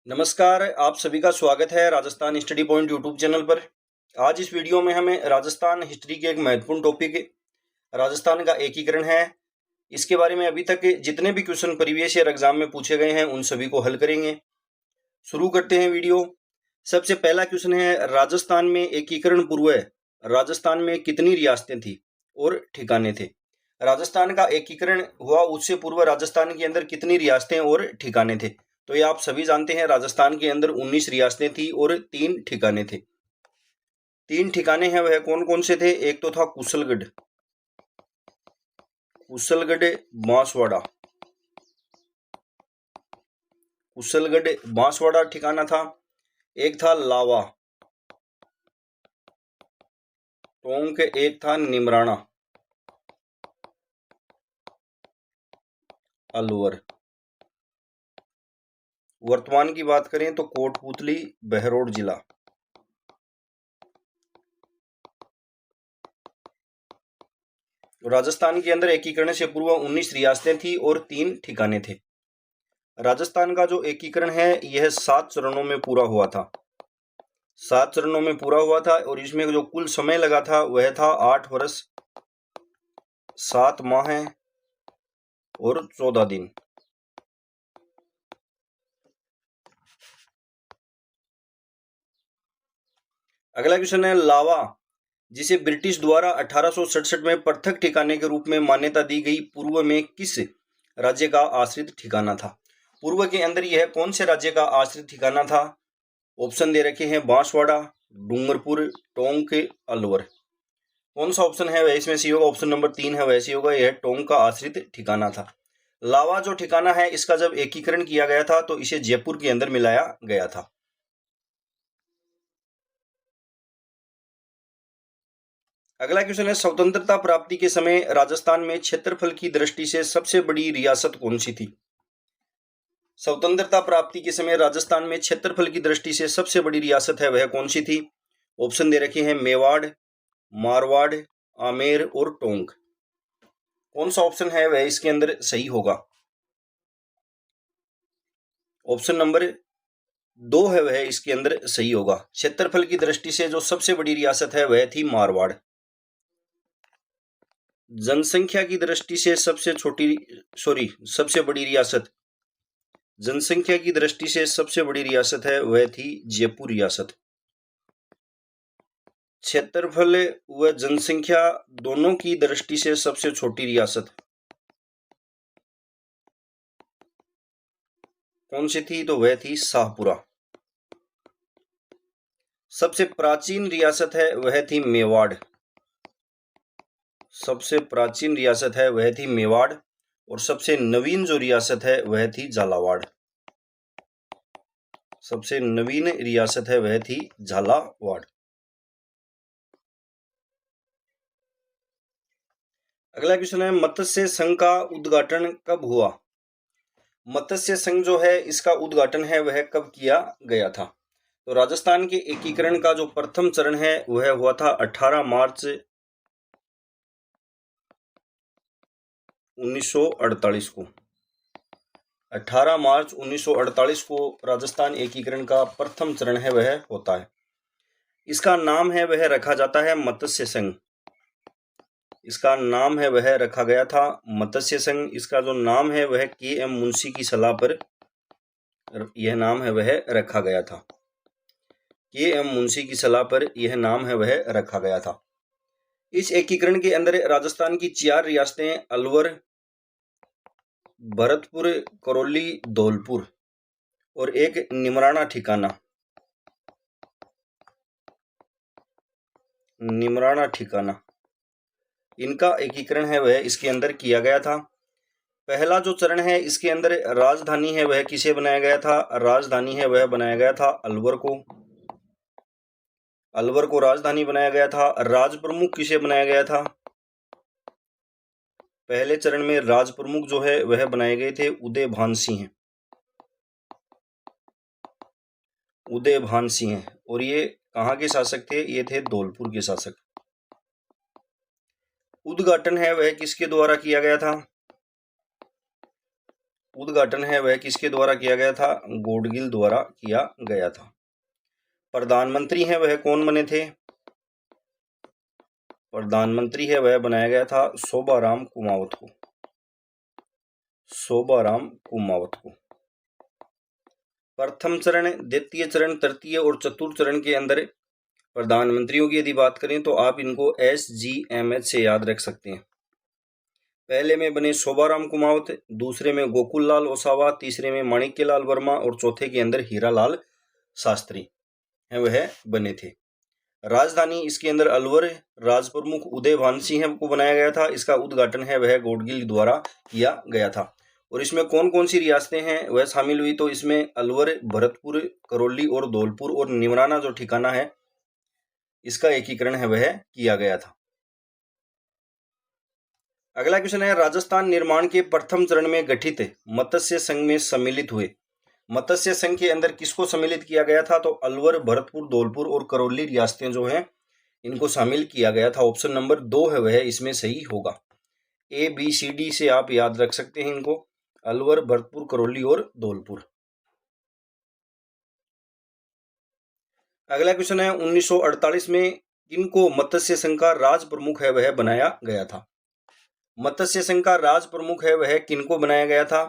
नमस्कार, आप सभी का स्वागत है Rajasthan study point YouTube channel पर। आज इस वीडियो में हमें राजस्थान हिस्ट्री के एक महत्वपूर्ण टॉपिक राजस्थान का एकीकरण है। इसके बारे में अभी तक जितने भी क्वेश्चन प्रीवियस ईयर एग्जाम में पूछे गए हैं उन सभी को हल करेंगे। शुरू करते हैं वीडियो। सबसे पहला क्वेश्चन है, राजस्थान में एकीकरण पूर्व राजस्थान में कितनी रियासतें थी और ठिकाने थे। राजस्थान का एकीकरण हुआ उससे पूर्व राजस्थान के अंदर कितनी रियासतें और ठिकाने थे। तो ये आप सभी जानते हैं, राजस्थान के अंदर 19 रियासतें थी और 3 ठिकाने थे। 3 ठिकाने हैं, वह कौन कौन से थे। एक तो था कुशलगढ़ बांसवाड़ा। कुशलगढ़ बांसवाड़ा ठिकाना था। एक था लावा टोंक, एक था निमराना अलवर। वर्तमान की बात करें तो कोटपुतली बहरोड जिला। राजस्थान के अंदर एकीकरण से पूर्व 19 रियासतें थी और 3 ठिकाने थे। राजस्थान का जो एकीकरण है यह 7 चरणों में पूरा हुआ था। 7 चरणों में पूरा हुआ था और इसमें जो कुल समय लगा था वह था 8 वर्ष 7 माह और 14 दिन। अगला क्वेश्चन है, लावा जिसे ब्रिटिश द्वारा 1867 में पृथक ठिकाने के रूप में मान्यता दी गई, पूर्व में किस राज्य का आश्रित ठिकाना था। पूर्व के अंदर यह कौन से राज्य का आश्रित ठिकाना था। ऑप्शन दे रखे हैं, बांसवाड़ा, डूंगरपुर, टोंक, अलवर। कौन सा ऑप्शन है वह इसमें सी होगा। ऑप्शन नंबर 3 है, वैसे होगा। यह टोंक का आश्रित ठिकाना था। लावा जो ठिकाना है इसका जब एकीकरण किया गया था तो इसे जयपुर के अंदर मिलाया गया था। अगला क्वेश्चन है, स्वतंत्रता प्राप्ति के समय राजस्थान में क्षेत्रफल की दृष्टि से सबसे बड़ी रियासत कौन सी थी। स्वतंत्रता प्राप्ति के समय राजस्थान में क्षेत्रफल की दृष्टि से सबसे बड़ी रियासत है वह कौन सी थी। ऑप्शन दे रखे हैं, मेवाड़, मारवाड़, आमेर और टोंक। कौन सा ऑप्शन है वह इसके अंदर सही होगा। ऑप्शन नंबर 2 है वह इसके अंदर सही होगा। क्षेत्रफल की दृष्टि से जो सबसे बड़ी रियासत है वह थी मारवाड़। जनसंख्या की दृष्टि से सबसे बड़ी रियासत, जनसंख्या की दृष्टि से सबसे बड़ी रियासत है वह थी जयपुर रियासत। क्षेत्रफल व जनसंख्या दोनों की दृष्टि से सबसे छोटी रियासत कौन सी थी, तो वह थी शाहपुरा। सबसे प्राचीन रियासत है वह थी मेवाड़। सबसे प्राचीन रियासत है वह थी मेवाड़ और सबसे नवीन जो रियासत है वह थी झालावाड़। सबसे नवीन रियासत है वह थी झालावाड़। अगला क्वेश्चन है, मत्स्य संघ का उद्घाटन कब हुआ। मत्स्य संघ जो है इसका उद्घाटन है वह कब किया गया था। तो राजस्थान के एकीकरण का जो प्रथम चरण है वह हुआ था 18 मार्च 1948 को। 18 मार्च 1948 को राजस्थान एकीकरण का प्रथम चरण है वह होता है। इसका नाम है वह रखा जाता है मत्स्य संघ। इसका नाम है वह रखा गया था मत्स्य संघ। इसका जो नाम है वह के.एम. मुंशी की सलाह पर यह नाम है वह रखा गया था। के.एम. मुंशी की सलाह पर यह नाम है वह रखा गया था। इस एकीकरण के अंदर राजस्थान की 4 रियासतें अलवर, भरतपुर, करौली, धौलपुर और एक निमराना ठिकाना, इनका एकीकरण है वह इसके अंदर किया गया था। पहला जो चरण है इसके अंदर राजधानी है वह किसे बनाया गया था। राजधानी है वह बनाया गया था अलवर को। अलवर को राजधानी बनाया गया था। राज प्रमुख किसे बनाया गया था। पहले चरण में राज प्रमुख जो है वह बनाए गए थे उदयभान सिंह। उदयभान सिंह, और ये कहाँ के शासक थे, ये थे धौलपुर के शासक। उद्घाटन है वह किसके द्वारा किया गया था। उद्घाटन है वह किसके द्वारा किया गया था? गॉडगिल द्वारा किया गया था। प्रधानमंत्री है वह कौन बने थे? प्रधानमंत्री है वह बनाया गया था शोभाराम कुमावत को। शोभाराम कुमावत को। प्रथम चरण, द्वितीय चरण, तृतीय और चतुर्थ चरण के अंदर प्रधानमंत्रियों की यदि बात करें तो आप इनको SGMH से याद रख सकते हैं। पहले में बने शोभाराम कुमावत, दूसरे में गोकुल लाल ओसावा, तीसरे में माणिक्यलाल वर्मा और चौथे के अंदर हीरालाल शास्त्री है वह बने थे। राजधानी इसके अंदर अलवर, राज प्रमुख उदय भान सिंह को बनाया गया था। इसका उद्घाटन है वह गॉडगिल द्वारा किया गया था। और इसमें कौन कौन सी रियासतें हैं वह शामिल हुई? तो इसमें अलवर, भरतपुर, करौली और धौलपुर और निमराना जो ठिकाना है इसका एकीकरण है वह किया गया था। अगला क्वेश्चन है, राजस्थान निर्माण के प्रथम चरण में गठित मत्स्य संघ में सम्मिलित हुए। मत्स्य संघ के अंदर किसको सम्मिलित किया गया था? तो अलवर, भरतपुर, धौलपुर और करौली रियासतें जो हैं इनको शामिल किया गया था। ऑप्शन नंबर 2 है वह इसमें सही होगा। ABCD से आप याद रख सकते हैं इनको, अलवर, भरतपुर, करौली और धौलपुर। अगला क्वेश्चन है, 1948 में किनको मत्स्य संघ का राज प्रमुख है वह बनाया गया था? मत्स्य संघ का राज प्रमुख है वह किनको बनाया गया था?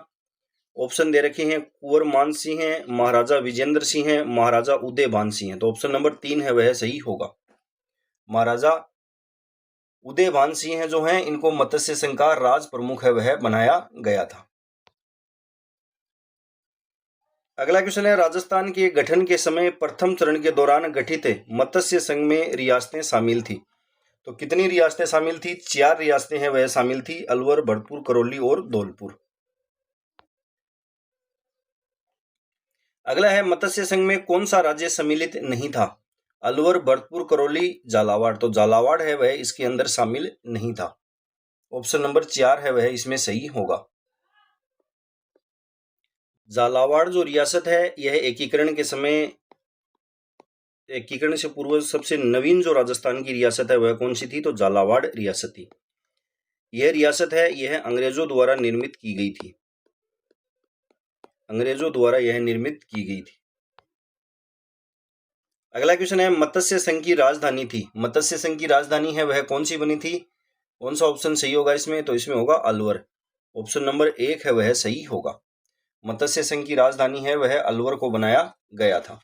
ऑप्शन दे रखे हैं, कुंवर मान सिंह हैं, महाराजा विजेंद्र सिंह हैं, महाराजा उदय भान सिंह हैं। तो ऑप्शन नंबर 3 है वह सही होगा। महाराजा उदय भान सिंह है जो हैं इनको मत्स्य संघ का राज प्रमुख है वह बनाया गया था। अगला क्वेश्चन है, राजस्थान के गठन के समय प्रथम चरण के दौरान गठित मत्स्य संघ में रियासतें शामिल थी। तो कितनी रियासतें शामिल थी? 4 रियासतें हैं वह शामिल थी, अलवर, भरतपुर, करौली और धौलपुर। अगला है, मत्स्य संघ में कौन सा राज्य सम्मिलित नहीं था? अलवर, भरतपुर, करौली, झालावाड़। तो झालावाड़ है वह इसके अंदर शामिल नहीं था। ऑप्शन नंबर 4 है वह इसमें सही होगा। झालावाड़ जो रियासत है यह एकीकरण के समय, एकीकरण से पूर्व सबसे नवीन जो राजस्थान की रियासत है वह कौन सी थी? तो झालावाड़ रियासत थी। यह रियासत है यह अंग्रेजों द्वारा निर्मित की गई थी। अंग्रेजों द्वारा यह निर्मित की गई थी। अगला क्वेश्चन है, मत्स्य संघ की राजधानी थी। मत्स्य संघ की राजधानी है वह कौन सी बनी थी? कौन सा ऑप्शन सही होगा इसमें? तो इसमें होगा अलवर। ऑप्शन नंबर 1 है वह सही होगा। मत्स्य संघ की राजधानी है वह अलवर को बनाया गया था।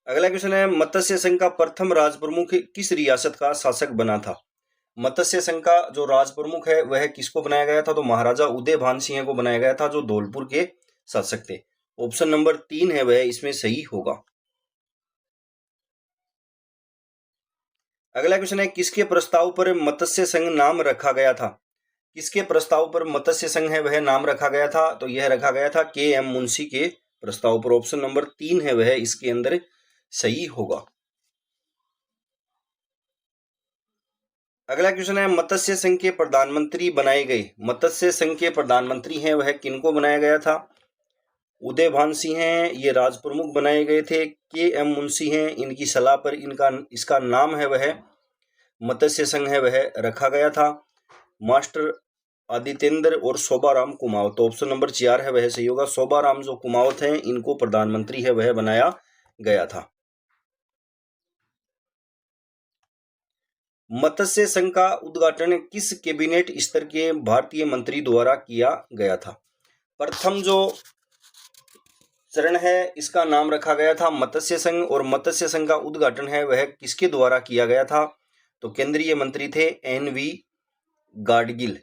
अगला क्वेश्चन है, मत्स्य संघ का प्रथम राज प्रमुख किस रियासत का शासक बना था? मत्स्य संघ का जो राज प्रमुख है वह किसको बनाया गया था? तो महाराजा उदय भान सिंह को बनाया गया था जो धौलपुर के शासक थे। ऑप्शन नंबर 3 है वह इसमें सही होगा। अगला क्वेश्चन है, किसके प्रस्ताव पर मत्स्य संघ नाम रखा गया था? किसके प्रस्ताव पर मत्स्य संघ है वह नाम रखा गया था? तो यह रखा गया था KM मुंशी के प्रस्ताव पर। ऑप्शन नंबर 3 है वह इसके अंदर सही होगा। अगला क्वेश्चन है, मत्स्य संघ के प्रधानमंत्री बनाए गए। मत्स्य संघ के प्रधानमंत्री हैं वह किनको बनाया गया था? उदय भान सिंह हैं, ये राज प्रमुख बनाए गए थे। KM मुंशी हैं, इनकी सलाह पर इसका नाम है वह मत्स्य संघ है वह रखा गया था। मास्टर आदित्येंद्र और शोभाराम कुमावत। तो ऑप्शन नंबर 4 है वह सही होगा। शोभाराम जो कुमावत हैं इनको प्रधानमंत्री है वह बनाया गया था। मत्स्य संघ का उद्घाटन किस कैबिनेट स्तर के भारतीय मंत्री द्वारा किया गया था? प्रथम जो चरण है इसका नाम रखा गया था मत्स्य संघ, और मत्स्य संघ का उद्घाटन है वह किसके द्वारा किया गया था? तो केंद्रीय मंत्री थे NV गाडगिल,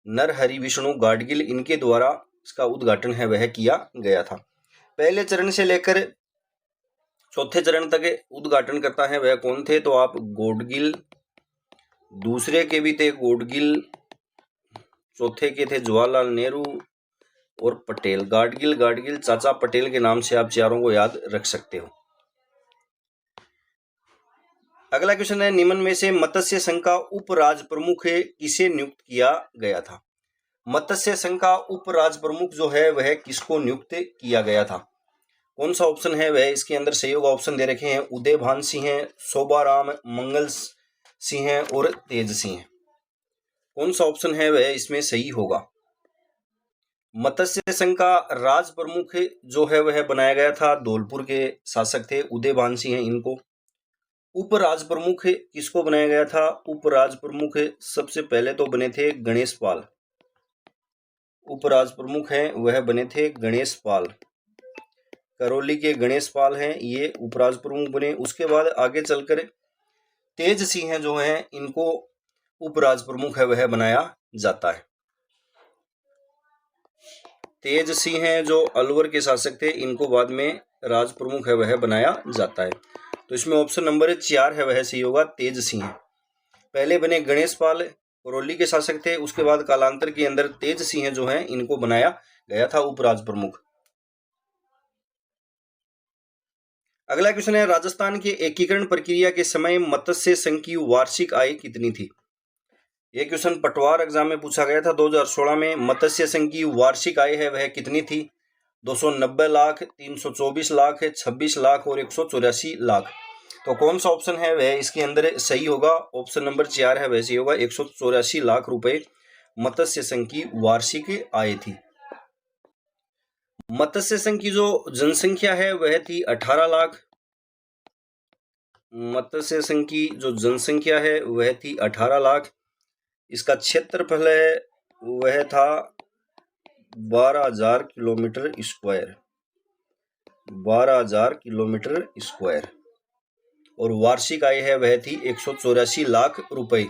नरहरि विष्णु गाडगिल, इनके द्वारा इसका उद्घाटन है वह किया गया था। पहले चरण से लेकर चौथे चरण तक उद्घाटन करता है वह कौन थे? तो आप गॉडगिल, दूसरे के भी थे गॉडगिल, चौथे के थे जवाहरलाल नेहरू और पटेल। गाडगिल चाचा पटेल के नाम से आप चारों को याद रख सकते हो। अगला क्वेश्चन है, निम्न में से मत्स्य संघ का उपराज प्रमुख किसे नियुक्त किया गया था? मत्स्य संघ का उपराज प्रमुख जो है वह किसको नियुक्त किया गया था? कौन सा ऑप्शन है वह इसके अंदर सही होगा? ऑप्शन दे रखे हैं, उदय भान सिंह हैं, शोभाराम, मंगल सिंह हैं और तेज सिंह हैं। कौन सा ऑप्शन है वह इसमें सही होगा। मत्स्य संघ का राज प्रमुख जो है वह बनाया गया था, धौलपुर के शासक थे उदयभान सिंह इनको। उप राज प्रमुख किसको बनाया गया था, उप राज प्रमुख सबसे पहले तो बने थे गणेश पाल। उप राज प्रमुख हैं वह बने थे गणेश पाल, करौली के गणेश पाल हैं ये उप राज प्रमुख बने। उसके बाद आगे चलकर तेज सिंह जो हैं इनको उप राज प्रमुख है वह बनाया जाता है। तेज सिंह हैं जो अलवर के शासक थे, इनको बाद में राज प्रमुख है वह बनाया जाता है। तो इसमें ऑप्शन नंबर 4 है वह सही होगा, तेज सिंह। पहले बने गणेश पाल, करौली के शासक थे, उसके बाद कालांतर के अंदर तेज सिंह जो हैं इनको बनाया गया था उपराज प्रमुख। अगला क्वेश्चन है, राजस्थान के एकीकरण प्रक्रिया के समय मत्स्य संघ की वार्षिक आय कितनी थी। यह क्वेश्चन पटवार एग्जाम में पूछा गया था 2016 में। मत्स्य संघ की वार्षिक आय है वह कितनी थी, 290 लाख, 324 लाख, 26 लाख और 184 लाख। तो कौन सा ऑप्शन है वह इसके अंदर सही होगा, ऑप्शन नंबर 4 है वह सही होगा। 184 लाख रुपए मत्स्य संघ की वार्षिक आय थी। मत्स्य संघ की जो जनसंख्या है वह थी 18 लाख। मत्स्य संघ की जो जनसंख्या है वह थी 18 लाख। इसका क्षेत्रफल है वह था 12,000 किलोमीटर स्क्वायर, 12,000 किलोमीटर स्क्वायर, और वार्षिक आय है वह थी 184 लाख रुपए।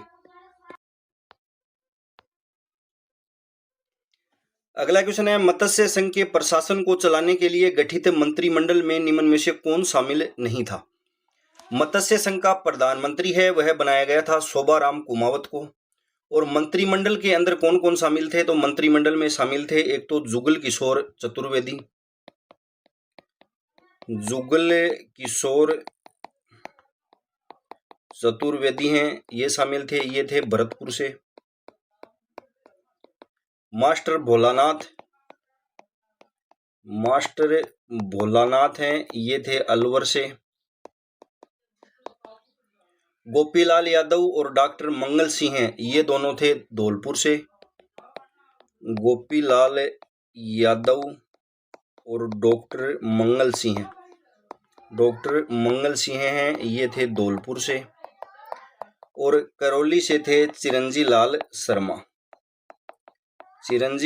अगला क्वेश्चन है, मत्स्य संघ के प्रशासन को चलाने के लिए गठित मंत्रिमंडल में निम्न में से कौन शामिल नहीं था। मत्स्य संघ का प्रधानमंत्री है वह बनाया गया था शोभाराम कुमावत को। और मंत्रिमंडल के अंदर कौन कौन शामिल थे, तो मंत्रिमंडल में शामिल थे एक तो जुगल किशोर चतुर्वेदी, जुगल किशोर चतुर्वेदी हैं ये शामिल थे, ये थे भरतपुर से। मास्टर भोलानाथ हैं ये थे अलवर से। गोपीलाल यादव और डॉक्टर मंगल सिंह हैं ये दोनों थे धौलपुर से। गोपीलाल यादव और डॉक्टर मंगल सिंह हैं ये थे धौलपुर से। और करौली से थे चिरंजी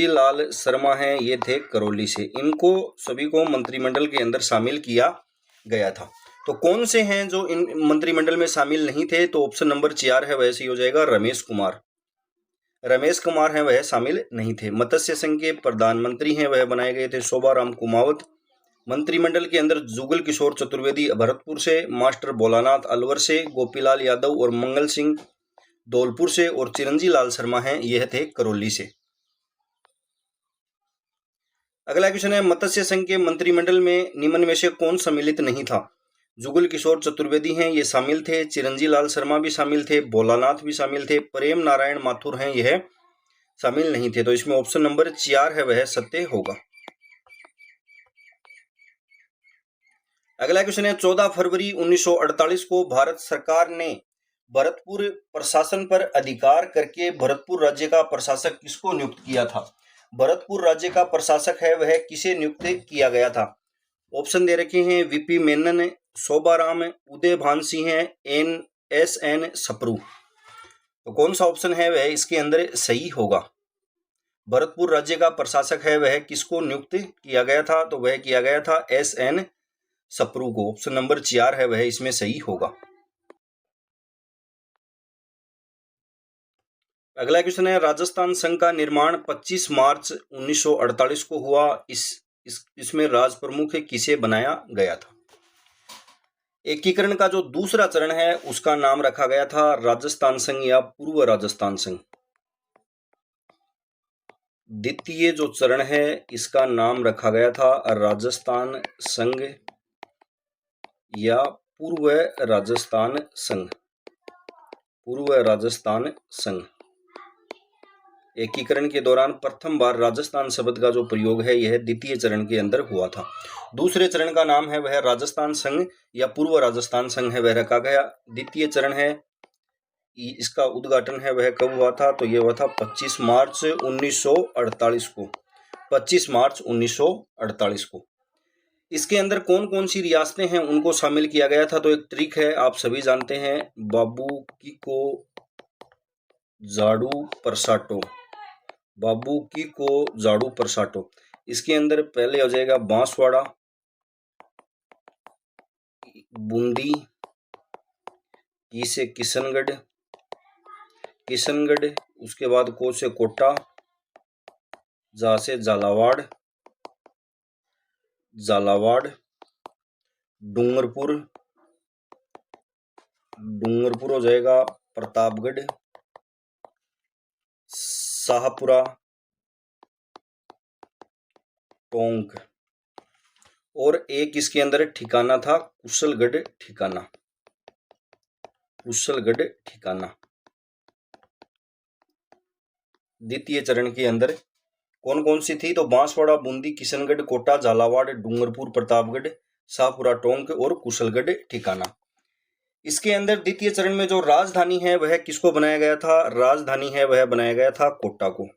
लाल शर्मा हैं ये थे करौली से। इनको सभी को मंत्रिमंडल के अंदर शामिल किया गया था। तो कौन से हैं जो इन मंत्रिमंडल में शामिल नहीं थे, तो ऑप्शन नंबर 4 है वह सही हो जाएगा, रमेश कुमार हैं वह शामिल नहीं थे। मत्स्य संघ के प्रधानमंत्री हैं वह बनाए गए थे शोभाराम कुमावत। मंत्रिमंडल के अंदर जुगल किशोर चतुर्वेदी भरतपुर से, मास्टर भोलानाथ अलवर से, गोपीलाल यादव और मंगल सिंह धौलपुर से, और चिरंजी लाल शर्मा हैं यह थे करौली से। अगला क्वेश्चन है, मत्स्य संघ के मंत्रिमंडल में निम्न में से कौन सम्मिलित नहीं था। जुगल किशोर चतुर्वेदी हैं ये शामिल थे, चिरंजी लाल शर्मा भी शामिल थे, भोलानाथ भी शामिल थे, प्रेम नारायण माथुर हैं यह शामिल नहीं थे। तो इसमें ऑप्शन नंबर 4 है वह सत्य होगा। अगला क्वेश्चन है, 14 फरवरी 1948 को भारत सरकार ने भरतपुर प्रशासन पर अधिकार करके भरतपुर राज्य का प्रशासक किसको नियुक्त किया था। भरतपुर राज्य का प्रशासक है वह किसे नियुक्त किया गया था। ऑप्शन दे रखे हैं, वीपी मेनन, शोभाराम, उदयभान सिंह, एन सप्रू। तो कौन सा ऑप्शन है वह इसके अंदर सही होगा। भरतपुर राज्य का प्रशासक है वह किसको नियुक्त किया गया था, तो वह किया गया था एन सप्रू को। ऑप्शन नंबर 4 है वह इसमें सही होगा। अगला क्वेश्चन है, राजस्थान संघ का निर्माण 25 मार्च 1948 को हुआ। इसमें राज प्रमुख किसे बनाया गया था। एकीकरण का जो दूसरा चरण है उसका नाम रखा गया था राजस्थान संघ या पूर्व राजस्थान संघ। द्वितीय जो चरण है इसका नाम रखा गया था राजस्थान संघ या पूर्व राजस्थान संघ। एकीकरण के दौरान प्रथम बार राजस्थान शब्द का जो प्रयोग है यह द्वितीय चरण के अंदर हुआ था। दूसरे चरण का नाम है वह राजस्थान संघ या पूर्व राजस्थान संघ है वह रखा गया। द्वितीय चरण है इसका उद्घाटन है वह कब हुआ था, तो यह हुआ था 25 मार्च 1948 को, 25 मार्च 1948 को। इसके अंदर कौन कौन सी रियासतें हैं उनको शामिल किया गया था, तो एक ट्रिक है, आप सभी जानते हैं, बाबू की को जाड़ू परसाटो, बाबू की को जाड़ू परसाटो। इसके अंदर पहले हो जाएगा बांसवाड़ा, बूंदी, की से किशनगढ़, किशनगढ़, उसके बाद को से कोटा, जा से झालावाड़, झालावाड़, डूंगरपुर, डूंगरपुर हो जाएगा प्रतापगढ़, शाहपुरा, टोंक, और एक इसके अंदर ठिकाना था कुशलगढ़ ठिकाना, कुशलगढ़ ठिकाना। द्वितीय चरण के अंदर कौन कौन सी थी, तो बांसवाड़ा, बूंदी, किशनगढ़, कोटा, झालावाड़, डूंगरपुर, प्रतापगढ़, शाहपुरा, टोंक और कुशलगढ़ ठिकाना। इसके अंदर द्वितीय चरण में जो राजधानी है वह किसको बनाया गया था, राजधानी है वह बनाया गया था कोटा को,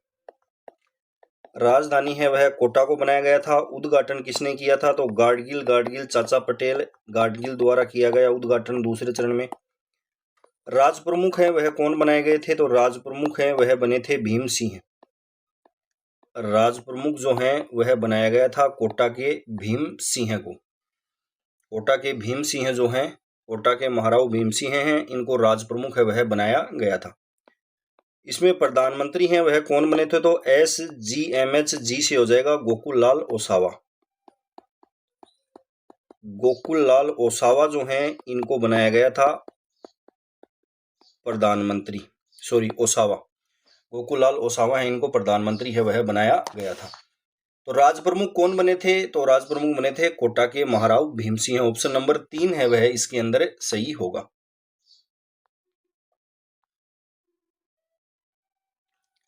राजधानी है वह कोटा को बनाया गया था। उद्घाटन किसने किया था, तो गाडगिल चाचा पटेल गाडगिल द्वारा किया गया उद्घाटन दूसरे चरण में। राज प्रमुख है वह कौन बनाए गए थे, तो राज प्रमुख है वह बने थे भीम सिंह, राज प्रमुख जो हैं वह बनाया गया था कोटा के भीम सिंह को, कोटा के भीम सिंह जो हैं, कोटा के महाराव भीम सिंह हैं, इनको राज प्रमुख है वह बनाया गया था। इसमें प्रधानमंत्री हैं वह कौन बने थे, तो SGMH जी से हो जाएगा गोकुल लाल ओसावा, गोकुल लाल ओसावा जो हैं इनको बनाया गया था प्रधानमंत्री, ओसावा, गोकुललाल ओसावा है, इनको प्रधानमंत्री है वह बनाया गया था। तो राज प्रमुख कौन बने थे, तो राज प्रमुख बने थे कोटा के महाराव भीम सिंह। ऑप्शन नंबर 3 है वह इसके अंदर सही होगा।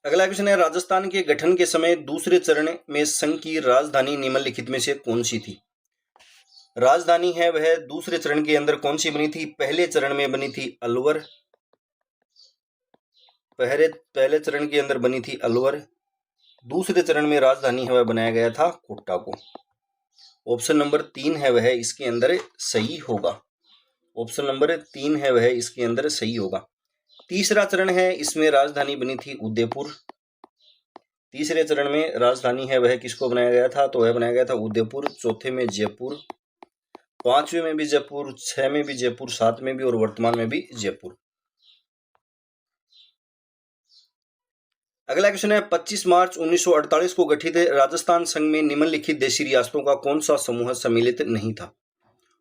अगला क्वेश्चन है, राजस्थान के गठन के समय दूसरे चरण में संघ की राजधानी निम्नलिखित में से कौन सी थी। राजधानी है वह दूसरे चरण के अंदर कौन सी बनी थी, पहले चरण में बनी थी अलवर, पहले चरण के अंदर बनी थी अलवर, दूसरे चरण में राजधानी है वह बनाया गया था कोटा को। ऑप्शन नंबर 3 है वह इसके अंदर सही होगा, ऑप्शन नंबर 3 है वह इसके अंदर सही होगा। तीसरा चरण है, इसमें राजधानी बनी थी उदयपुर, तीसरे चरण में राजधानी है वह किसको बनाया गया था, तो वह बनाया गया था उदयपुर। चौथे में जयपुर, पांचवें में भी जयपुर, 6 में भी जयपुर, 7 में भी और वर्तमान में भी जयपुर। अगला क्वेश्चन है, 25 मार्च 1948 को गठित राजस्थान संघ में निम्नलिखित देशी रियासतों का कौन सा समूह सम्मिलित नहीं था।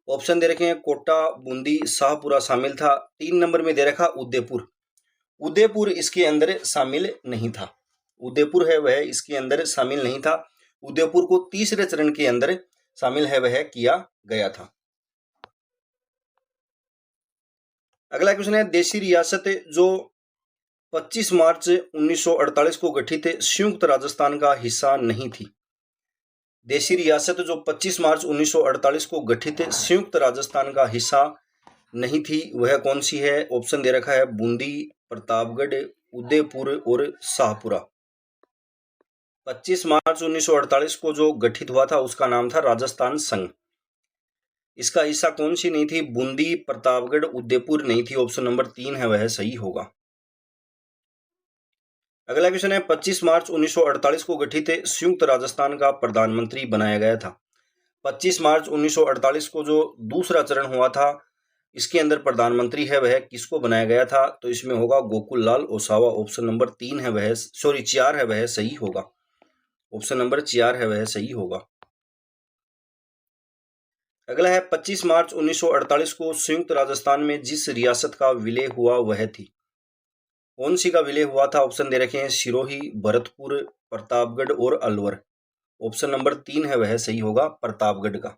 ऑप्शन दे रखे हैं, कोटा, बूंदी, शाहपुरा शामिल था। 3 नंबर में दे रखा उदयपुर, उदयपुर इसके अंदर शामिल नहीं था, उदयपुर है वह इसके अंदर शामिल नहीं था। उदयपुर को तीसरे चरण के अंदर शामिल है वह किया गया था। अगला क्वेश्चन है, देशी रियासत जो 25 मार्च 1948 को गठित संयुक्त राजस्थान का हिस्सा नहीं थी। देशी रियासत जो 25 मार्च 1948 को गठित संयुक्त राजस्थान का हिस्सा नहीं थी वह कौन सी है। ऑप्शन दे रखा है बूंदी, प्रतापगढ़, उदयपुर और शाहपुरा। 25 मार्च 1948 को जो गठित हुआ था उसका नाम था राजस्थान संघ। इसका हिस्सा कौन सी नहीं थी, बूंदी, प्रतापगढ़, उदयपुर नहीं थी। ऑप्शन नंबर 3 है वह सही होगा। अगला क्वेश्चन है, 25 मार्च 1948 को गठित संयुक्त राजस्थान का प्रधानमंत्री बनाया गया था। 25 मार्च 1948 को जो दूसरा चरण हुआ था इसके अंदर प्रधानमंत्री है वह किसको बनाया गया था, तो इसमें होगा गोकुल लाल ओसावा। ऑप्शन नंबर 3 है वह 4 है वह सही होगा, ऑप्शन नंबर 4 है वह सही होगा। अगला है, 25 मार्च 1948 को संयुक्त राजस्थान में जिस रियासत का विलय हुआ वह थी। कौन सी का विलय हुआ था। ऑप्शन दे रखे हैं सिरोही, भरतपुर, प्रतापगढ़ और अलवर। ऑप्शन नंबर 3 है वह सही होगा, प्रतापगढ़ का।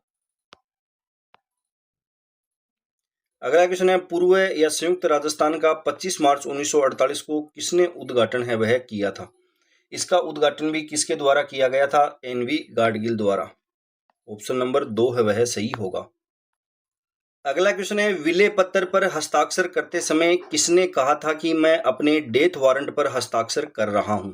अगला क्वेश्चन है, पूर्व या संयुक्त राजस्थान का 25 मार्च 1948 को किसने उद्घाटन है वह किया था। इसका उद्घाटन भी किसके द्वारा किया गया था, NV गाडगिल द्वारा। ऑप्शन नंबर 2 है वह सही होगा। अगला क्वेश्चन है, विले पत्र पर हस्ताक्षर करते समय किसने कहा था कि मैं अपने डेथ वारंट पर हस्ताक्षर कर रहा हूं?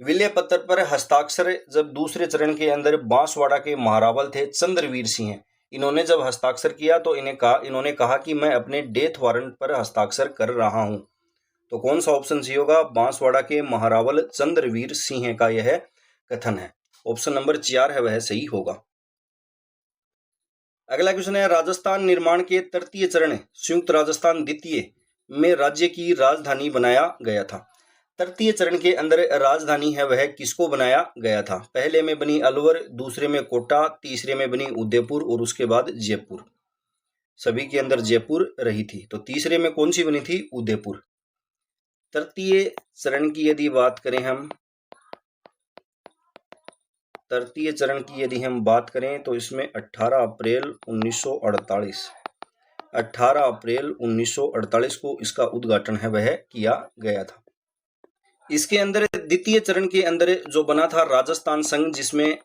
विले पत्र पर हस्ताक्षर जब दूसरे चरण के अंदर बांसवाड़ा के महारावल थे चंद्रवीर सिंह, इन्होंने जब हस्ताक्षर किया तो इन्होंने कहा कि मैं अपने डेथ वारंट पर हस्ताक्षर कर रहा हूं। तो कौन सा ऑप्शन सही होगा? बांसवाड़ा के महारावल चंद्रवीर सिंह का यह कथन है। ऑप्शन नंबर 4 है वह सही होगा। अगला क्वेश्चन है, राजस्थान निर्माण के तृतीय चरण संयुक्त राजस्थान द्वितीय में राज्य की राजधानी बनाया गया था। तृतीय चरण के अंदर राजधानी है वह किसको बनाया गया था? पहले में बनी अलवर, दूसरे में कोटा, तीसरे में बनी उदयपुर और उसके बाद जयपुर। सभी के अंदर जयपुर रही थी, तो तीसरे में कौन सी बनी थी? उदयपुर। तृतीय चरण की यदि बात करें हम, तृतीय चरण की यदि हम बात करें तो इसमें 18 अप्रैल 1948 को इसका उद्घाटन है वह किया गया था। इसके अंदर द्वितीय चरण के अंदर जो बना था राजस्थान संघ, जिसमें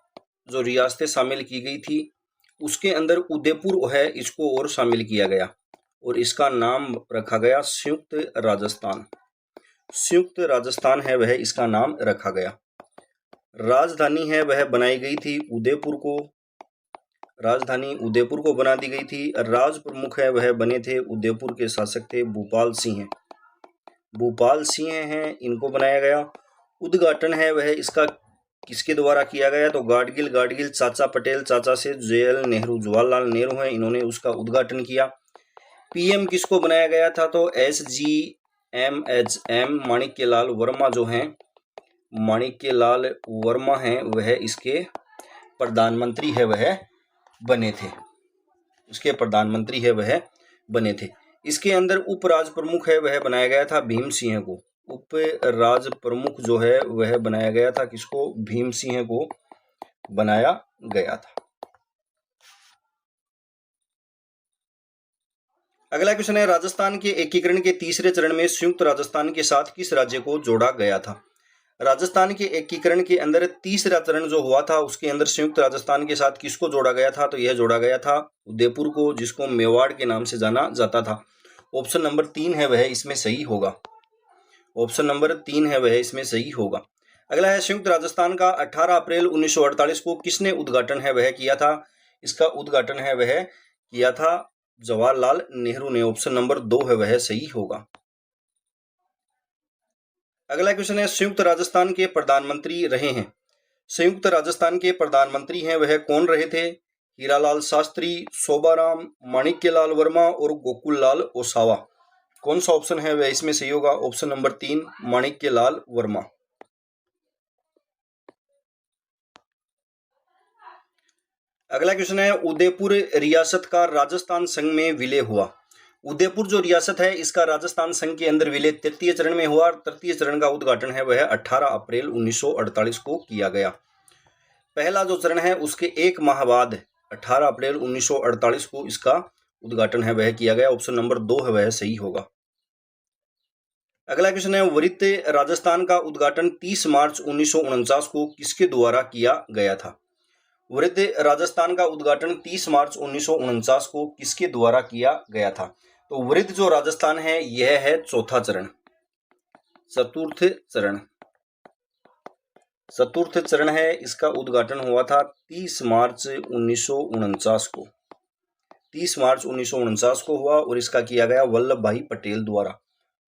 जो रियासतें शामिल की गई थी, उसके अंदर उदयपुर है इसको और शामिल किया गया और इसका नाम रखा गया संयुक्त राजस्थान। संयुक्त राजस्थान है वह इसका नाम रखा गया। राजधानी है वह बनाई गई थी उदयपुर को, राजधानी उदयपुर को बना दी गई थी। राज प्रमुख है वह बने थे उदयपुर के शासक थे भूपाल सिंह, भूपाल सिंह हैं, इनको बनाया गया। उद्घाटन है वह इसका किसके द्वारा किया गया? तो गाडगिल चाचा पटेल, चाचा से जवाहरलाल नेहरू, जवाहरलाल नेहरू हैं, इन्होंने उसका उद्घाटन किया। पीएम किसको बनाया गया था? तो SGMHM माणिक्यलाल वर्मा जो हैं, माणिक्यलाल वर्मा हैं, वह इसके प्रधानमंत्री है वह बने थे, उसके प्रधानमंत्री है वह बने थे। इसके अंदर उप राज प्रमुख है वह बनाया गया था भीम सिंह को। उप राज प्रमुख जो है वह बनाया गया था किसको? भीम सिंह को बनाया गया था। अगला क्वेश्चन है, राजस्थान के एकीकरण के तीसरे चरण में संयुक्त राजस्थान के साथ किस राज्य को जोड़ा गया था? राजस्थान के एकीकरण के अंदर तीसरा चरण जो हुआ था उसके अंदर संयुक्त राजस्थान के साथ किसको जोड़ा गया था? तो यह जोड़ा गया था उदयपुर को, जिसको मेवाड़ के नाम से जाना जाता था। ऑप्शन नंबर 3 है वह इसमें सही होगा। ऑप्शन नंबर 3 है वह इसमें सही होगा। अगला है, संयुक्त राजस्थान का 18 अप्रैल 1948 को किसने उद्घाटन है वह किया था? इसका उद्घाटन है वह किया था जवाहरलाल नेहरू ने। ऑप्शन नंबर 2 है वह सही होगा। अगला क्वेश्चन है, संयुक्त राजस्थान के प्रधानमंत्री रहे हैं, संयुक्त राजस्थान के प्रधानमंत्री हैं वह कौन रहे थे? हीरालाल शास्त्री, शोभाराम, माणिक्यलाल वर्मा और गोकुललाल ओसावा। कौन सा ऑप्शन है वह इसमें सही होगा? Option number 3 Manikyalal Verma. अगला क्वेश्चन है, उदयपुर रियासत का राजस्थान संघ में विलय हुआ। उदयपुर जो रियासत है इसका राजस्थान संघ के अंदर विलय तृतीय चरण में हुआ। तृतीय चरण का उद्घाटन है वह 18 अप्रैल 1948 को किया गया। पहला जो चरण है उसके एक माह बाद 18 अप्रैल 1948 को इसका उद्घाटन है वह किया गया। ऑप्शन नंबर 2 है वह सही होगा। अगला क्वेश्चन है, वृत्त राजस्थान का उद्घाटन 30 मार्च 1949 को किसके द्वारा किया गया था? वृत्त राजस्थान का उद्घाटन 30 मार्च 1949 को किसके द्वारा किया गया था? तो वृत्त जो राजस्थान है यह है चौथा चरण, चतुर्थ चरण। चतुर्थ चरण है, इसका उद्घाटन हुआ था 30 मार्च 1949 को। 30 मार्च 1949 को हुआ और इसका किया गया वल्लभ भाई पटेल द्वारा।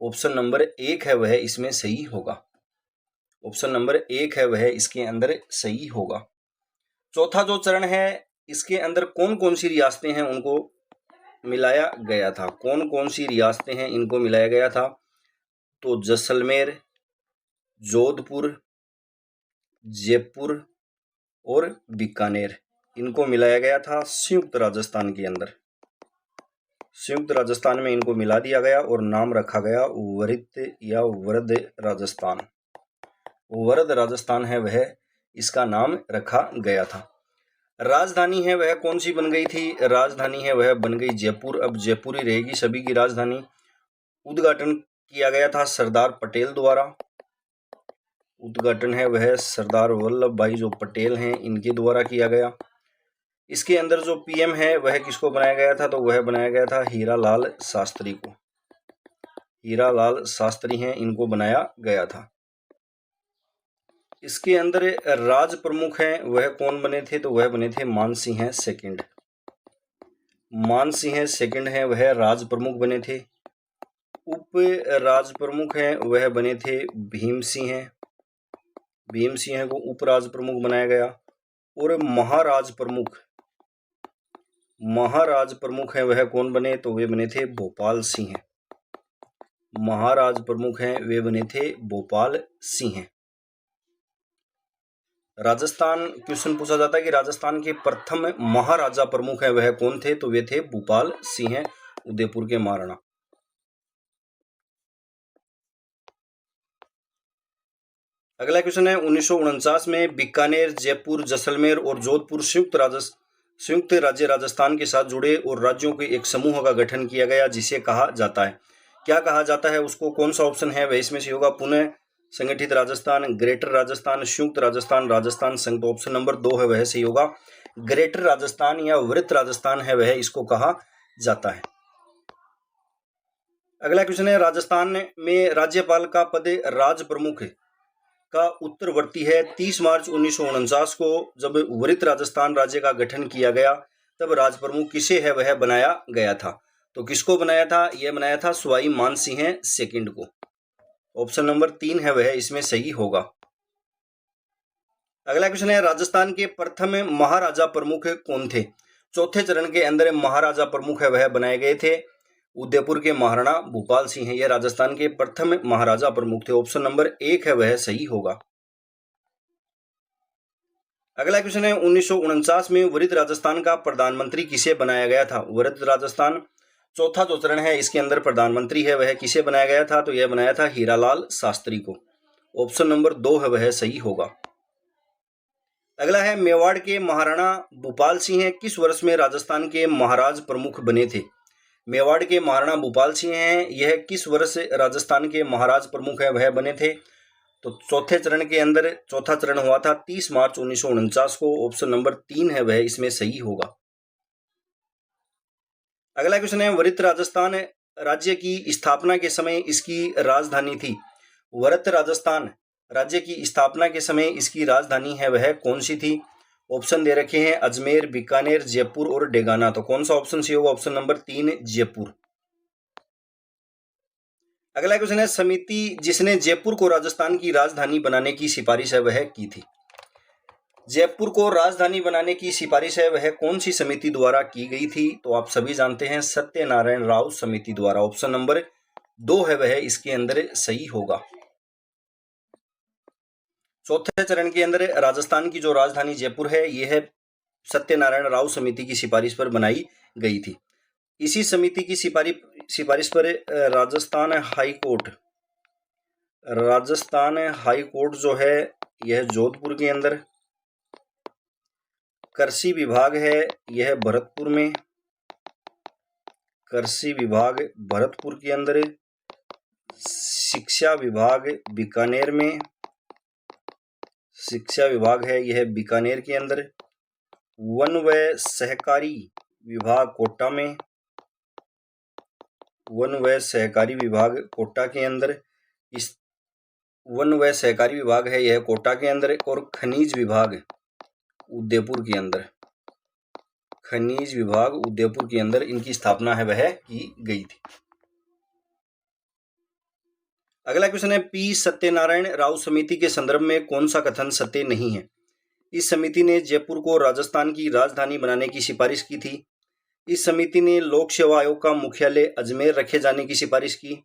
ऑप्शन नंबर 1 है वह इसमें सही होगा। ऑप्शन नंबर 1 है वह इसके अंदर सही होगा। चौथा जो चरण है इसके अंदर कौन कौन सी रियासतें हैं उनको मिलाया गया था? कौन कौन सी रियासतें हैं इनको मिलाया गया था? तो जैसलमेर, जोधपुर, जयपुर और बीकानेर, इनको मिलाया गया था संयुक्त राजस्थान के अंदर। संयुक्त राजस्थान में इनको मिला दिया गया और नाम रखा गया वृत्त या वृद्ध राजस्थान। वृद्ध राजस्थान है वह इसका नाम रखा गया था। राजधानी है वह कौन सी बन गई थी? राजधानी है वह बन गई जयपुर। अब जयपुर ही रहेगी सभी की राजधानी। उद्घाटन किया गया था सरदार पटेल द्वारा। उद्घाटन है वह सरदार वल्लभ भाई जो पटेल हैं इनके द्वारा किया गया। इसके अंदर जो पीएम है वह किसको बनाया गया था, तो वह बनाया गया था हीरालाल शास्त्री को। हीरालाल शास्त्री हैं, इनको बनाया गया था। इसके अंदर राज प्रमुख हैं वह कौन बने थे, तो वह बने थे मानसिंह सेकंड। मानसिंह सेकंड हैं वह राज प्रमुख बने थे। उप राज प्रमुख हैं वह बने थे भीम सिंह। भीम सिंह को उप राज प्रमुख बनाया गया। और महाराज प्रमुख हैं वह कौन बने, तो वे बने थे भोपाल सिंह। महाराज प्रमुख हैं वे बने थे भोपाल सिंह। राजस्थान क्वेश्चन पूछा जाता है कि राजस्थान के प्रथम महाराजा प्रमुख हैं वह कौन थे, तो वे थे भूपाल सिंह, उदयपुर के महाराणा। अगला क्वेश्चन है 1949 में बीकानेर, जयपुर, जैसलमेर और जोधपुर संयुक्त राज्य राजस्थान के साथ जुड़े और राज्यों के एक समूह का गठन किया गया, जिसे कहा जाता है, क्या कहा जाता है उसको? कौन सा ऑप्शन है वह इसमें से होगा? पुनः संगठित राजस्थान, ग्रेटर राजस्थान, संयुक्त राजस्थान, राजस्थान संघ। तो ऑप्शन नंबर 2 है वह सही होगा। ग्रेटर राजस्थान या वृत्त राजस्थान है वह इसको कहा जाता है। अगला क्वेश्चन है राजस्थान में राज्यपाल का पद राज प्रमुख का उत्तरवर्ती है। 30 मार्च 1949 को जब वृत्त राजस्थान राज्य का गठन किया गया तब राज प्रमुख किसे है वह बनाया गया था, तो किसको बनाया था? यह बनाया था सवाई मानसिंह सेकंड को। ऑप्शन नंबर 3 है वह इसमें सही होगा। अगला क्वेश्चन है राजस्थान के प्रथम महाराजा प्रमुख कौन थे? चौथे चरण के अंदर महाराजा प्रमुख है वह बनाए गए थे उदयपुर के महाराणा भूपाल सिंह। यह राजस्थान के प्रथम महाराजा प्रमुख थे। ऑप्शन नंबर 1 है वह सही होगा। अगला क्वेश्चन है 1949 में वृत्त राजस्थान का प्रधानमंत्री किसे बनाया गया था? वृत्त राजस्थान चौथा जो चरण है इसके अंदर प्रधानमंत्री है वह किसे बनाया गया था, तो यह बनाया था हीरालाल शास्त्री को। ऑप्शन नंबर 2 है वह सही होगा। अगला है मेवाड़ के महाराणा भूपाल सिंह किस वर्ष में राजस्थान के महाराज प्रमुख बने थे? मेवाड़ के महाराणा भूपाल सिंह हैं, यह किस वर्ष राजस्थान के महाराज प्रमुख है वह बने थे? तो चौथे चरण के अंदर चौथा चरण हुआ था 30 मार्च 1949 को। ऑप्शन नंबर 3 है वह इसमें सही होगा। अगला क्वेश्चन है वृत्त राजस्थान राज्य की स्थापना के समय इसकी राजधानी थी। वृत्त राजस्थान राज्य की स्थापना के समय इसकी राजधानी है वह कौन सी थी? ऑप्शन दे रखे हैं अजमेर, बीकानेर, जयपुर और डेगाना। तो कौन सा ऑप्शन सही होगा? Option number 3 Jaipur. अगला क्वेश्चन है समिति जिसने जयपुर को राजस्थान की राजधानी बनाने की सिफारिश है वह की थी। जयपुर को राजधानी बनाने की सिफारिश है वह कौन सी समिति द्वारा की गई थी? तो आप सभी जानते हैं सत्यनारायण राव समिति द्वारा। ऑप्शन नंबर 2 है वह इसके अंदर सही होगा। चौथे चरण के अंदर राजस्थान की जो राजधानी जयपुर है यह सत्यनारायण राव समिति की सिफारिश पर बनाई गई थी। इसी समिति की सिफारिश पर राजस्थान हाई कोर्ट जो है यह जोधपुर के अंदर, कृषि विभाग है यह भरतपुर में, कृषि विभाग भरतपुर के अंदर, शिक्षा विभाग बीकानेर में, शिक्षा विभाग है यह बीकानेर के अंदर, वन व सहकारी विभाग कोटा में, वन व सहकारी विभाग कोटा के अंदर, इस वन व सहकारी विभाग है यह कोटा के अंदर, और खनिज विभाग उदयपुर के अंदर, खनिज विभाग उदयपुर के अंदर इनकी स्थापना है वह की गई थी। अगला क्वेश्चन है पी सत्यनारायण राव समिति के संदर्भ में कौन सा कथन सत्य नहीं है? इस समिति ने जयपुर को राजस्थान की राजधानी बनाने की सिफारिश की थी। इस समिति ने लोक सेवा आयोग का मुख्यालय अजमेर रखे जाने की सिफारिश की।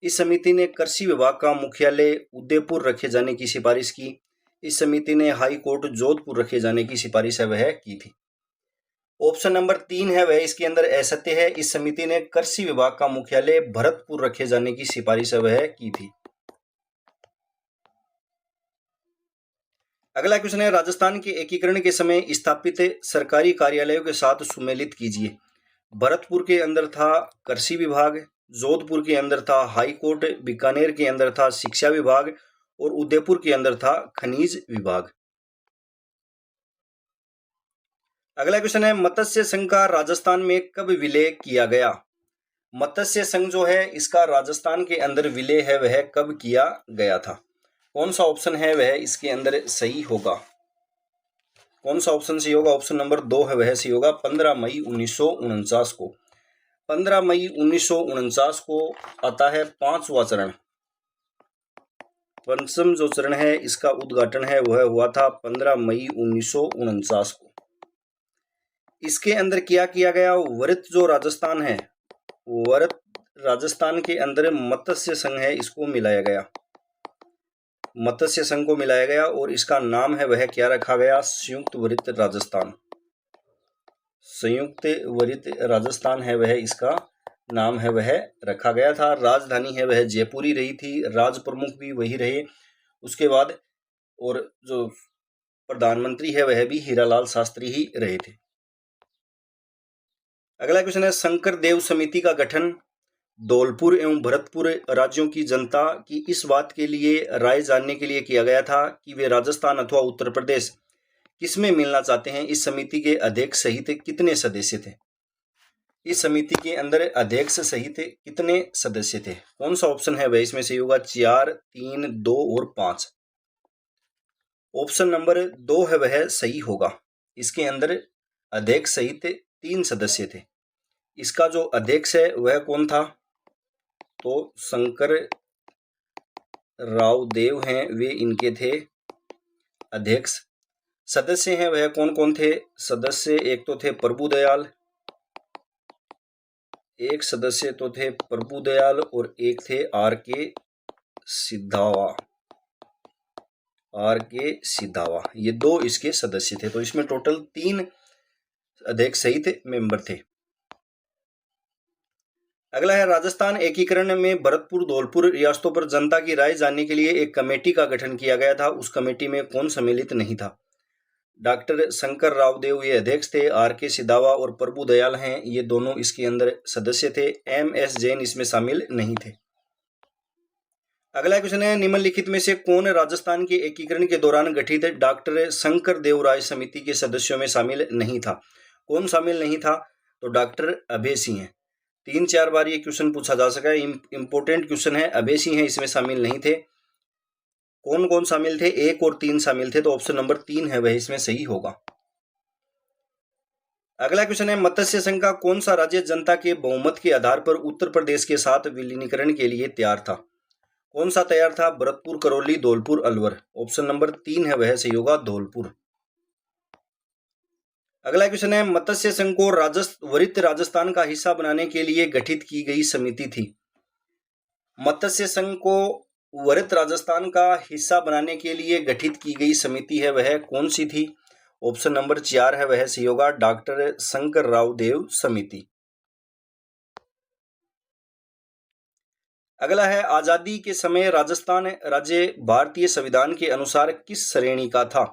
इस समिति ने कृषि विभाग का मुख्यालय उदयपुर रखे जाने की सिफारिश की। इस समिति ने हाई कोर्ट जोधपुर रखे जाने की सिफारिश है वह की थी। ऑप्शन नंबर 3 है वह इसके अंदर असत्य है। इस समिति ने कृषि विभाग का मुख्यालय भरतपुर रखे जाने की सिफारिश है वह की थी। अगला क्वेश्चन है राजस्थान के एकीकरण के समय स्थापित सरकारी कार्यालयों के साथ सुमेलित कीजिए। भरतपुर के अंदर था कृषि विभाग, जोधपुर के अंदर था हाई कोर्ट, बीकानेर के अंदर था शिक्षा विभाग और उदयपुर के अंदर था खनिज विभाग। अगला क्वेश्चन है, मत्स्य संघ का राजस्थान में कब विलय किया गया? मत्स्य संघ जो है इसका राजस्थान के अंदर विलय है वह कब किया गया था? कौन सा ऑप्शन है वह इसके अंदर सही होगा? कौन सा ऑप्शन सही होगा? ऑप्शन नंबर 2 है वह सही होगा, 15 मई 1949 को। 15 मई 1949 को आता है 5वां चरण। पंचम जो चरण है इसका उद्घाटन है वह हुआ था 15 मई 1949 को। इसके अंदर क्या किया गया? वृत्त जो राजस्थान है, वृत्त राजस्थान के अंदर मत्स्य संघ है इसको मिलाया गया, मत्स्य संघ को मिलाया गया और इसका नाम है वह क्या रखा गया? संयुक्त वृत्त राजस्थान। संयुक्त वृत्त राजस्थान है वह इसका नाम है वह रखा गया था। राजधानी है वह जयपुर ही रही थी, राज प्रमुख भी वही रहे उसके बाद, और जो प्रधानमंत्री है वह भी हीरालाल शास्त्री ही रहे थे। अगला क्वेश्चन है, शंकर देव समिति का गठन धौलपुर एवं भरतपुर राज्यों की जनता की इस बात के लिए राय जानने के लिए किया गया था कि वे राजस्थान अथवा उत्तर प्रदेश किसमें मिलना चाहते हैं। इस समिति के अध्यक्ष सहित कितने सदस्य थे? इस समिति के अंदर अध्यक्ष सहित कितने सदस्य थे? कौन सा ऑप्शन है वह इसमें सही होगा? 4, 3, 2 और 5। ऑप्शन नंबर 2 है वह सही होगा। इसके अंदर अध्यक्ष सहित 3 सदस्य थे। इसका जो अध्यक्ष है वह कौन था? तो शंकर राव देव हैं, वे इनके थे अध्यक्ष। सदस्य हैं वह कौन कौन थे? सदस्य एक तो थे प्रभुदयाल, एक सदस्य तो थे प्रभुदयाल और एक थे R.K. सिद्धावा। R.K. सिद्धावा, ये 2 इसके सदस्य थे। तो इसमें टोटल 3 अध्यक्ष सहित मेंबर थे। अगला है, राजस्थान एकीकरण में भरतपुर धौलपुर रियासतों पर जनता की राय जानने के लिए एक कमेटी का गठन किया गया था। उस कमेटी में कौन सम्मिलित नहीं था? डॉक्टर शंकर राव देव ये अध्यक्ष थे, R.K. सिदावा और प्रभु दयाल हैं, ये दोनों इसके अंदर सदस्य थे। M.S. जैन इसमें शामिल नहीं थे। अगला क्वेश्चन है, निम्नलिखित में से कौन राजस्थान के एकीकरण के दौरान गठित डॉक्टर शंकर देव राय समिति के सदस्यों में शामिल नहीं था? कौन शामिल नहीं था? तो डॉक्टर अभय सिंह है। 3-4 बार ये क्वेश्चन पूछा जा सका है, इंपोर्टेंट क्वेश्चन है। अभय सिंह है इसमें शामिल नहीं थे। कौन कौन शामिल थे? 1 और 3 शामिल थे, तो ऑप्शन नंबर 3 है वह इसमें सही होगा। अगला क्वेश्चन है, मत्स्य संघ का कौन सा राज्य जनता के बहुमत के आधार पर उत्तर प्रदेश के साथ विलीनीकरण के लिए तैयार था? कौन सा तैयार था? भरतपुर, करौली, धौलपुर, अलवर। ऑप्शन नंबर 3 है वह सही होगा, धौलपुर। अगला क्वेश्चन है, मत्स्य संघ को वृत्त राजस्थान का हिस्सा बनाने के लिए गठित की गई समिति थी। मत्स्य संघ को वृत्त राजस्थान का हिस्सा बनाने के लिए गठित की गई समिति है वह कौन सी थी? ऑप्शन नंबर 4 है वह सही होगा, डॉक्टर शंकर राव देव समिति। अगला है, आजादी के समय राजस्थान राज्य भारतीय संविधान के अनुसार किस श्रेणी का था?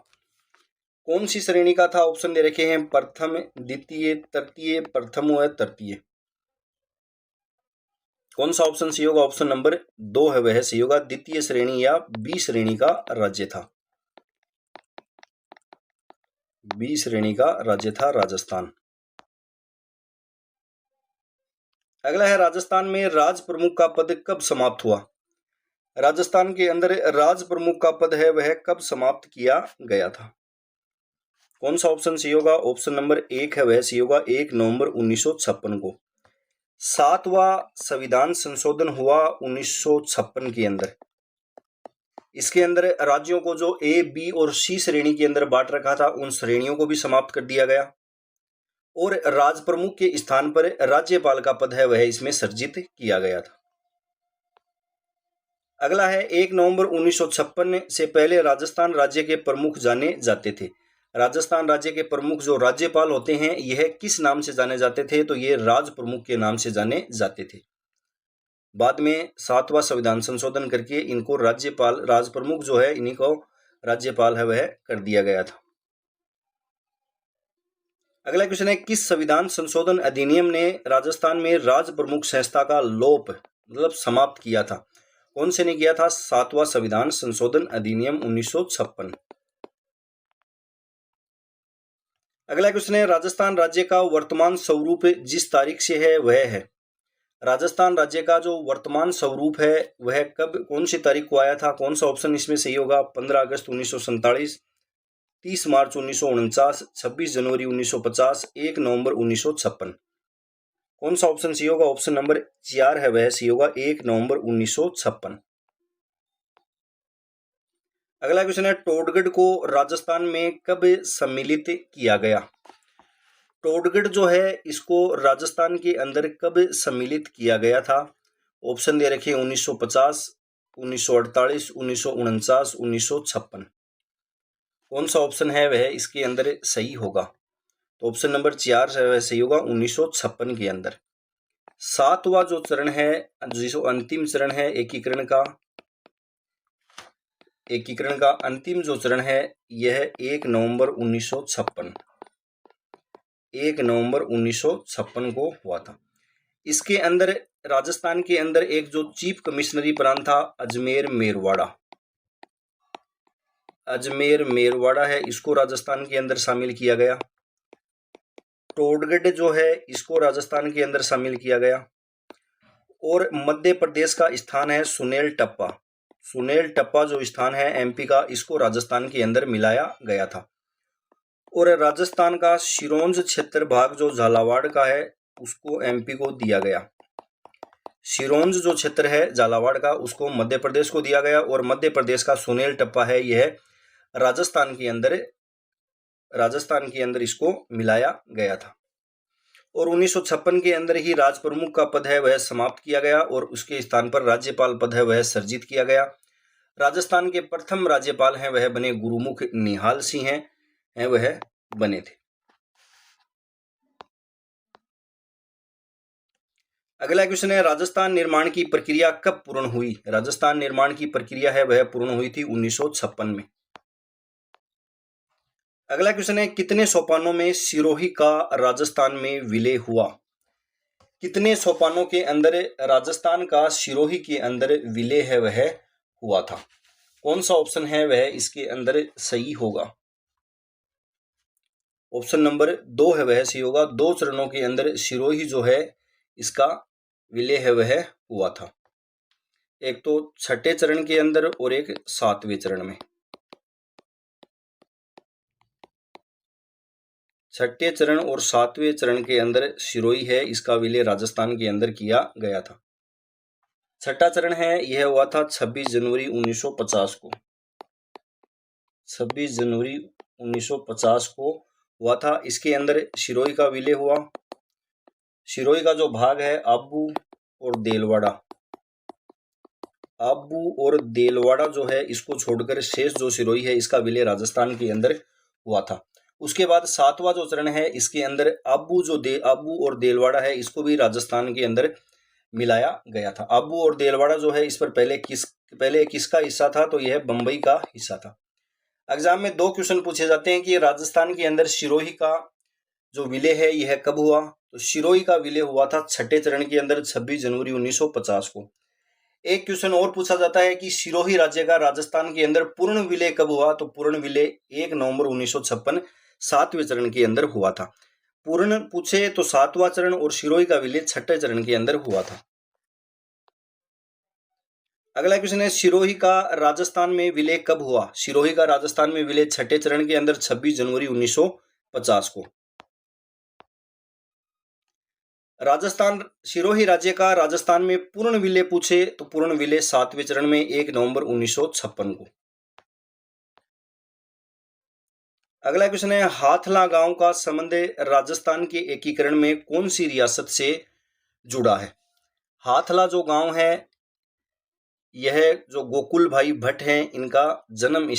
कौन सी श्रेणी का था? ऑप्शन दे रखे हैं, प्रथम, द्वितीय, तृतीय, प्रथम व तृतीय। कौन सा ऑप्शन सही होगा? ऑप्शन नंबर 2 है वह सही होगा, द्वितीय श्रेणी या बी श्रेणी का राज्य था। बी श्रेणी का राज्य था राजस्थान। अगला है, राजस्थान में राज प्रमुख का पद कब समाप्त हुआ? राजस्थान के अंदर राज प्रमुख का पद है वह कब समाप्त किया गया था? कौन सा ऑप्शन सही होगा? ऑप्शन नंबर 1 है वह सही होगा, 1 नवंबर 1956 को। 7वां संविधान संशोधन हुआ 1956 के अंदर। इसके अंदर राज्यों को जो A, B और C श्रेणी के अंदर बांट रखा था उन श्रेणियों को भी समाप्त कर दिया गया और राज प्रमुख के स्थान पर राज्यपाल का पद है वह इसमें सृजित किया गया था। अगला है, 1 नवंबर 1956 से पहले राजस्थान राज्य के प्रमुख जाने जाते थे। राजस्थान राज्य के प्रमुख जो राज्यपाल होते हैं यह किस नाम से जाने जाते थे? तो ये राज प्रमुख के नाम से जाने जाते थे। बाद में 7वां संविधान संशोधन करके इनको राज्यपाल, राज प्रमुख जो है इन्हीं को राज्यपाल है वह कर दिया गया था। अगला क्वेश्चन है, किस संविधान संशोधन अधिनियम ने राजस्थान में राज प्रमुख संस्था का लोप मतलब समाप्त किया था? कौन से ने किया था? 7वां संविधान संशोधन अधिनियम 1956। अगला क्वेश्चन है, राजस्थान राज्य का वर्तमान स्वरूप जिस तारीख से है वह है। राजस्थान राज्य का जो वर्तमान स्वरूप है वह कब, कौन सी तारीख को आया था? कौन सा ऑप्शन इसमें सही होगा? 15 अगस्त 1947, 30 मार्च 1949, 26 जनवरी 1950, 1 नवंबर 1956। कौन सा ऑप्शन सही होगा? ऑप्शन नंबर 4 है वह सही होगा, 1 नवंबर 1956। अगला क्वेश्चन है, टोडगढ़ को राजस्थान में कब सम्मिलित किया गया? टोडगढ़ जो है इसको राजस्थान के अंदर कब सम्मिलित किया गया था? ऑप्शन दे रखे 1950, 1948, 1949, 1956। कौन सा ऑप्शन है वह इसके अंदर सही होगा? तो ऑप्शन नंबर 4 है वह सही होगा, 1956 के अंदर। 7वां जो चरण है, जो अंतिम चरण है एकीकरण का अंतिम जो चरण है यह 1 नवंबर 1956, 1 नवंबर 1956 को हुआ था। इसके अंदर राजस्थान के अंदर एक जो चीफ कमिश्नरी प्रांत था अजमेर मेरवाड़ा है, इसको राजस्थान के अंदर शामिल किया गया। टोडगढ़ जो है इसको राजस्थान के अंदर शामिल किया गया। और मध्य प्रदेश का स्थान है सुनेल टप्पा जो स्थान है एमपी का, इसको राजस्थान के अंदर मिलाया गया था। और राजस्थान का सिरोंज क्षेत्र भाग जो झालावाड़ का है उसको एमपी को दिया गया। सिरोंज जो क्षेत्र है झालावाड़ का उसको मध्य प्रदेश को दिया गया। और मध्य प्रदेश का सुनेल टप्पा है यह राजस्थान के अंदर इसको मिलाया गया था। और 1956 के अंदर ही राज प्रमुख का पद है वह समाप्त किया गया और उसके स्थान पर राज्यपाल पद है वह सर्जित किया गया। राजस्थान के प्रथम राज्यपाल हैं वह बने गुरुमुख निहाल सिंह हैं वह बने थे। अगला क्वेश्चन है, राजस्थान निर्माण की प्रक्रिया कब पूर्ण हुई? राजस्थान निर्माण की प्रक्रिया है वह पूर्ण हुई थी 1956 में। अगला क्वेश्चन है, कितने सोपानों में सिरोही का राजस्थान में विलय हुआ? कितने सोपानों के अंदर राजस्थान का सिरोही के अंदर विलय है वह हुआ था? कौन सा ऑप्शन है वह इसके अंदर सही होगा? ऑप्शन नंबर 2 है वह सही होगा। 2 चरणों के अंदर सिरोही जो है इसका विलय है वह हुआ था, एक तो 6ठे चरण के अंदर और एक 7वें चरण में। 6ठे चरण और 7वें चरण के अंदर सिरोही है इसका विलय राजस्थान के अंदर किया गया था। 6ठा चरण है यह हुआ था 26 जनवरी 1950 को, 26 जनवरी 1950 को हुआ था। इसके अंदर सिरोही का विलय हुआ। सिरोही का जो भाग है आबू और देलवाड़ा जो है इसको छोड़कर शेष जो सिरोही है इसका विलय राजस्थान के अंदर हुआ था। उसके बाद 7वां जो चरण है इसके अंदर आबू और देलवाड़ा है इसको भी राजस्थान के अंदर मिलाया गया था। आबू और देलवाड़ा जो है इस पर पहले किसका हिस्सा था? तो यह बंबई का हिस्सा था। एग्जाम में 2 क्वेश्चन पूछे जाते हैं कि राजस्थान के अंदर सिरोही का जो विलय है यह कब हुआ? तो सिरोही का विलय हुआ था 6ठे चरण के अंदर 26 जनवरी 1950 को। एक क्वेश्चन और पूछा जाता है कि सिरोही राज्य का राजस्थान के अंदर पूर्ण विलय कब हुआ? तो पूर्ण विलय 1 नवंबर 1956 7वें चरण के अंदर हुआ था। पूर्ण पूछे तो 7वां चरण और सिरोही का विलय 6ठे चरण के अंदर हुआ था। अगला क्वेश्चन है, सिरोही का राजस्थान में विलय कब हुआ? सिरोही का राजस्थान में विलय 6ठे चरण के अंदर 26 जनवरी 1950 को। सिरोही राज्य का राजस्थान में पूर्ण विलय पूछे तो पूर्ण विलय 7वें चरण में 1 नवंबर 1956 को। अगला क्वेश्चन है, हाथला गांव का संबंध राजस्थान के एकीकरण में कौन सी रियासत से जुड़ा है? हाथला जो गांव है यह जो गोकुल भाई भट्ट हैं इनका जन्म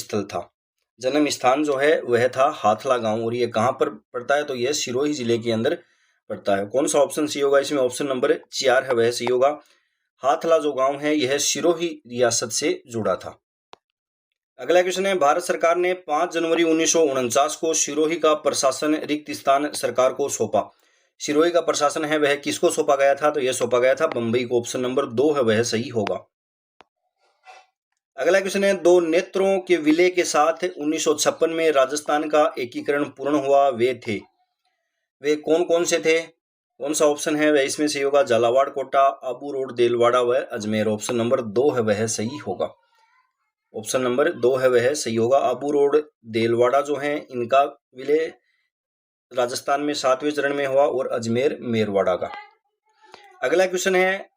स्थान जो है वह था हाथला गांव। और ये कहां पर पड़ता है? तो यह सिरोही जिले के अंदर पड़ता है। कौन सा ऑप्शन सही होगा इसमें? ऑप्शन नंबर 4 है वह सही होगा। हाथला जो गांव है यह सिरोही रियासत से जुड़ा था। अगला क्वेश्चन है, भारत सरकार ने 5 जनवरी 1949 को सिरोही का प्रशासन रिक्त स्थान सरकार को सौंपा। सिरोही का प्रशासन है वह किसको सौंपा गया था? तो यह सौंपा गया था बंबई को। ऑप्शन नंबर 2 है वह सही होगा। अगला क्वेश्चन है, दो नेत्रों के विलय के साथ 1956 में राजस्थान का एकीकरण पूर्ण हुआ, वे कौन कौन से थे? कौन सा ऑप्शन है वह इसमें सही होगा? झालावाड़, कोटा, आबू रोड, देलवाड़ा व अजमेर। ऑप्शन नंबर 2 है वह सही होगा। ऑप्शन नंबर 2 है वह सही होगा। आबू रोड, देलवाड़ा जो है इनका विलय राजस्थान में 7वें चरण में हुआ और अजमेर मेरवाड़ा का। अगला क्वेश्चन है,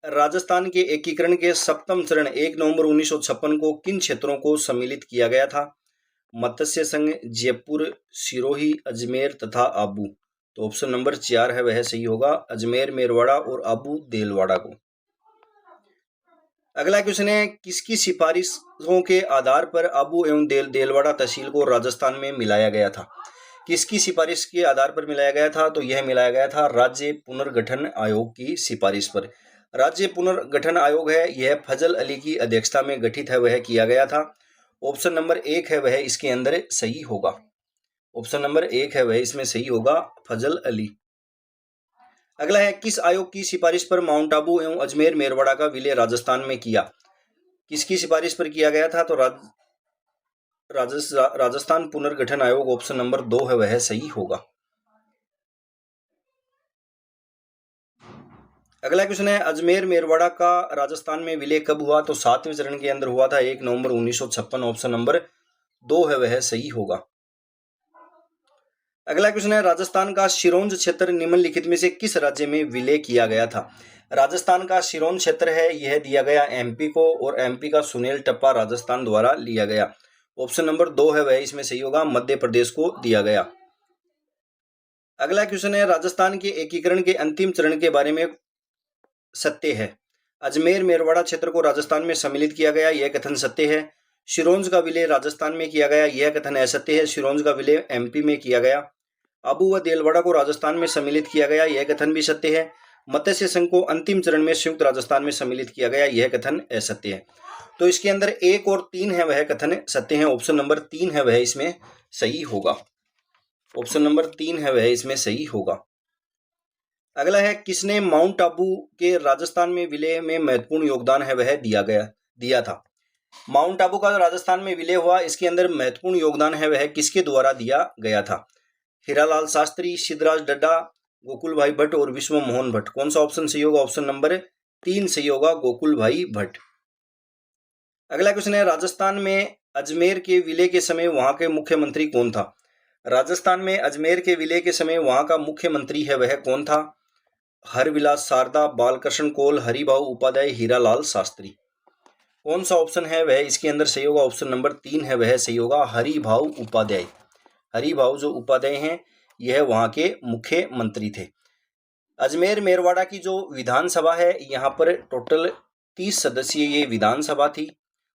राजस्थान के एकीकरण के 7वां चरण 1 नवंबर 1956 को किन क्षेत्रों को सम्मिलित किया गया था? मत्स्य संघ, जयपुर, सिरोही, अजमेर तथा आबू। तो ऑप्शन नंबर 4 है वह सही होगा, अजमेर मेरवाड़ा और आबू देलवाड़ा को। अगला क्वेश्चन है, किसकी सिफारिशों के आधार पर आबू एवं देलवाड़ा तहसील को राजस्थान में मिलाया गया था? किसकी सिफारिश के आधार पर मिलाया गया था? तो यह मिलाया गया था राज्य पुनर्गठन आयोग की सिफारिश पर। राज्य पुनर्गठन आयोग है यह फजल अली की अध्यक्षता में गठित है, वह किया गया था। ऑप्शन नंबर 1 है वह इसके अंदर सही होगा। ऑप्शन नंबर 1 है वह इसमें सही होगा, फजल अली। अगला है, किस आयोग की सिफारिश पर माउंट आबू एवं अजमेर मेरवाड़ा का विलय राजस्थान में किया? किसकी सिफारिश पर किया गया था? तो राजस्थान पुनर्गठन आयोग। ऑप्शन नंबर 2 है वह सही होगा। अगला क्वेश्चन है, अजमेर मेरवाड़ा का राजस्थान में विलय कब हुआ? तो 7वें चरण के अंदर हुआ था, 1 नवंबर 1956। ऑप्शन नंबर 2 है वह सही होगा। अगला क्वेश्चन है, राजस्थान का सिरोंज क्षेत्र निम्नलिखित में से किस राज्य में विलय किया गया था? राजस्थान का सिरोंज क्षेत्र है यह दिया गया एमपी को, और एमपी का सुनेल टप्पा राजस्थान द्वारा लिया गया। ऑप्शन नंबर 2 है वह इसमें सही होगा, मध्य प्रदेश को दिया गया। अगला क्वेश्चन है, राजस्थान के एकीकरण के अंतिम चरण के बारे में सत्य है? अजमेर मेरवाड़ा क्षेत्र को राजस्थान में सम्मिलित किया गया, यह कथन सत्य है। सिरोंज का विलय राजस्थान में किया गया, यह कथन असत्य है। सिरोंज का विलय एमपी में किया गया। आबू व देलवाड़ा को राजस्थान में सम्मिलित किया गया, यह कथन भी सत्य है। मत्स्य संघ को अंतिम चरण में संयुक्त राजस्थान में सम्मिलित किया गया, यह कथन असत्य है। तो इसके अंदर 1 और 3 है वह कथन सत्य है। ऑप्शन नंबर 3 है वह इसमें सही होगा। ऑप्शन नंबर 3 है वह इसमें सही होगा। अगला है, किसने माउंट आबू के राजस्थान में विलय में महत्वपूर्ण योगदान है वह दिया था? माउंट आबू का राजस्थान में विलय हुआ, इसके अंदर महत्वपूर्ण योगदान है वह किसके द्वारा दिया गया था? हीरालाल शास्त्री, सिद्धराज डड्डा, गोकुल भाई भट्ट और विश्व मोहन भट्ट। कौन सा ऑप्शन सही होगा? ऑप्शन नंबर 3 सही होगा, गोकुल भाई भट्ट। अगला क्वेश्चन है, राजस्थान में अजमेर के विलय के समय वहां के मुख्यमंत्री कौन था? राजस्थान में अजमेर के विलय के समय वहां का मुख्यमंत्री है वह कौन था? हरविलास शारदा, बालकृष्ण कोल, हरिभाऊ उपाध्याय, हीरालाल शास्त्री। कौन सा ऑप्शन है वह इसके अंदर सही होगा? ऑप्शन नंबर 3 है वह सही होगा, हरिभाऊ उपाध्याय। हरिभाऊ जो उपाध्याय हैं यह वहां के मुख्यमंत्री थे। अजमेर मेरवाड़ा की जो विधानसभा है यहाँ पर टोटल 30 सदस्यीय ये विधानसभा थी,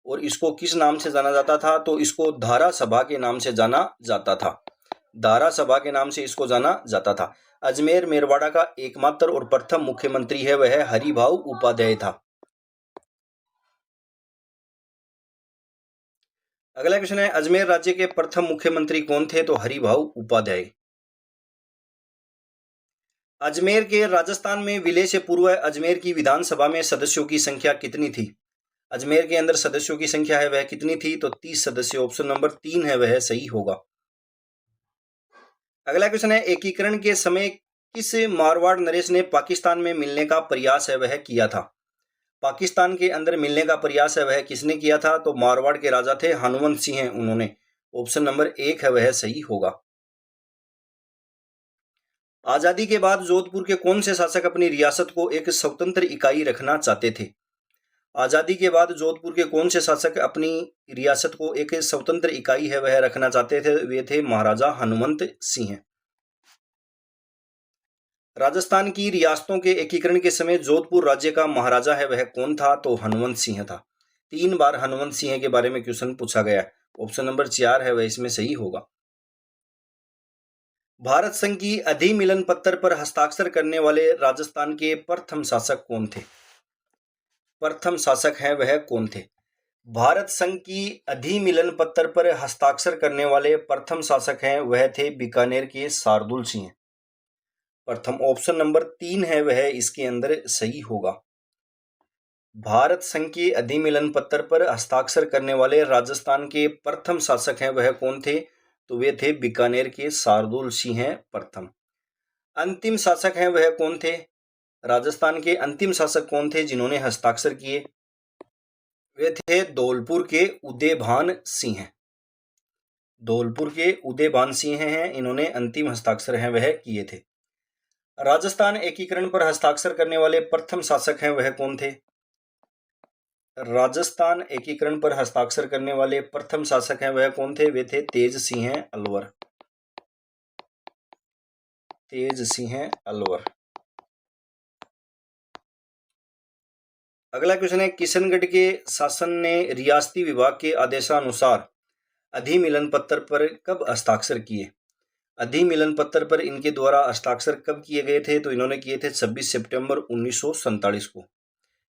और इसको किस नाम से जाना जाता था? तो इसको धारा सभा के नाम से जाना जाता था। धारा सभा के नाम से इसको जाना जाता था। अजमेर मेरवाड़ा का एकमात्र और प्रथम मुख्यमंत्री है वह हरिभाऊ उपाध्याय था। अगला क्वेश्चन है, अजमेर राज्य के प्रथम मुख्यमंत्री कौन थे? तो हरिभाऊ उपाध्याय। अजमेर के राजस्थान में विलय से पूर्व अजमेर की विधानसभा में सदस्यों की संख्या कितनी थी? अजमेर के अंदर सदस्यों की संख्या है वह कितनी थी? तो 30 सदस्य। ऑप्शन नंबर 3 है वह सही होगा। अगला क्वेश्चन है, एकीकरण के समय किस मारवाड़ नरेश ने पाकिस्तान में मिलने का प्रयास है वह किया था? पाकिस्तान के अंदर मिलने का प्रयास है वह किसने किया था? तो मारवाड़ के राजा थे हनुमंत सिंह, उन्होंने। ऑप्शन नंबर 1 है वह सही होगा। आजादी के बाद जोधपुर के कौन से शासक अपनी रियासत को एक स्वतंत्र इकाई रखना चाहते थे? आजादी के बाद जोधपुर के कौन से शासक अपनी रियासत को एक स्वतंत्र इकाई है वह रखना चाहते थे? वे थे महाराजा हनुमंत सिंह। राजस्थान की रियासतों के एकीकरण के समय जोधपुर राज्य का महाराजा है वह कौन था? तो हनुमंत सिंह था। 3 बार हनुमंत सिंह के बारे में क्वेश्चन पूछा गया है। ऑप्शन नंबर 4 है वह इसमें सही होगा। भारत संघ की अधिमिलन पत्र पर हस्ताक्षर करने वाले राजस्थान के प्रथम शासक कौन थे? प्रथम शासक हैं वह कौन थे? भारत संघ की अधिमिलन पत्र पर हस्ताक्षर करने वाले प्रथम शासक हैं वह थे बीकानेर के शार्दुल सिंह। प्रथम। ऑप्शन नंबर 3 है वह इसके अंदर सही होगा। भारत संघ के अधिमिलन पत्र पर हस्ताक्षर करने वाले राजस्थान के प्रथम शासक हैं वह कौन थे? तो वे थे बीकानेर के शार्दुल सिंह प्रथम। अंतिम शासक हैं वह कौन थे? राजस्थान के अंतिम शासक कौन थे जिन्होंने हस्ताक्षर किए? वे थे धौलपुर के उदयभान सिंह। धौलपुर के उदयभान सिंह हैं, इन्होंने अंतिम हस्ताक्षर हैं वह किए थे। राजस्थान एकीकरण पर हस्ताक्षर करने वाले प्रथम शासक हैं वह कौन थे? राजस्थान एकीकरण पर हस्ताक्षर करने वाले प्रथम शासक हैं वह कौन थे? वे थे तेज सिंह अलवर। तेज सिंह अलवर। अगला क्वेश्चन है, किशनगढ़ के शासन ने रियासती विभाग के आदेशानुसार अधिमिलन पत्र पर कब हस्ताक्षर किए? अधिमिलन पत्र पर इनके द्वारा हस्ताक्षर कब किए गए थे? तो इन्होंने किए थे 26 सितंबर 1947 को।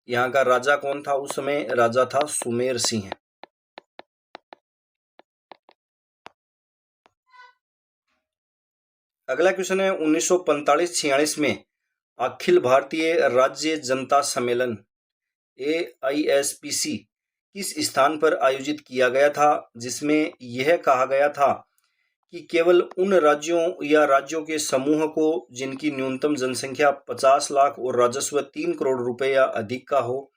यहाँ का राजा कौन था उस समय? राजा था सुमेर सिंह। अगला क्वेश्चन है, 1945-46 में अखिल भारतीय राज्य जनता सम्मेलन AISPC किस स्थान पर आयोजित किया गया था, जिसमें यह कहा गया था कि केवल उन राज्यों या राज्यों के समूह को जिनकी न्यूनतम जनसंख्या 50 लाख और राजस्व 3 करोड़ रुपए या अधिक का हो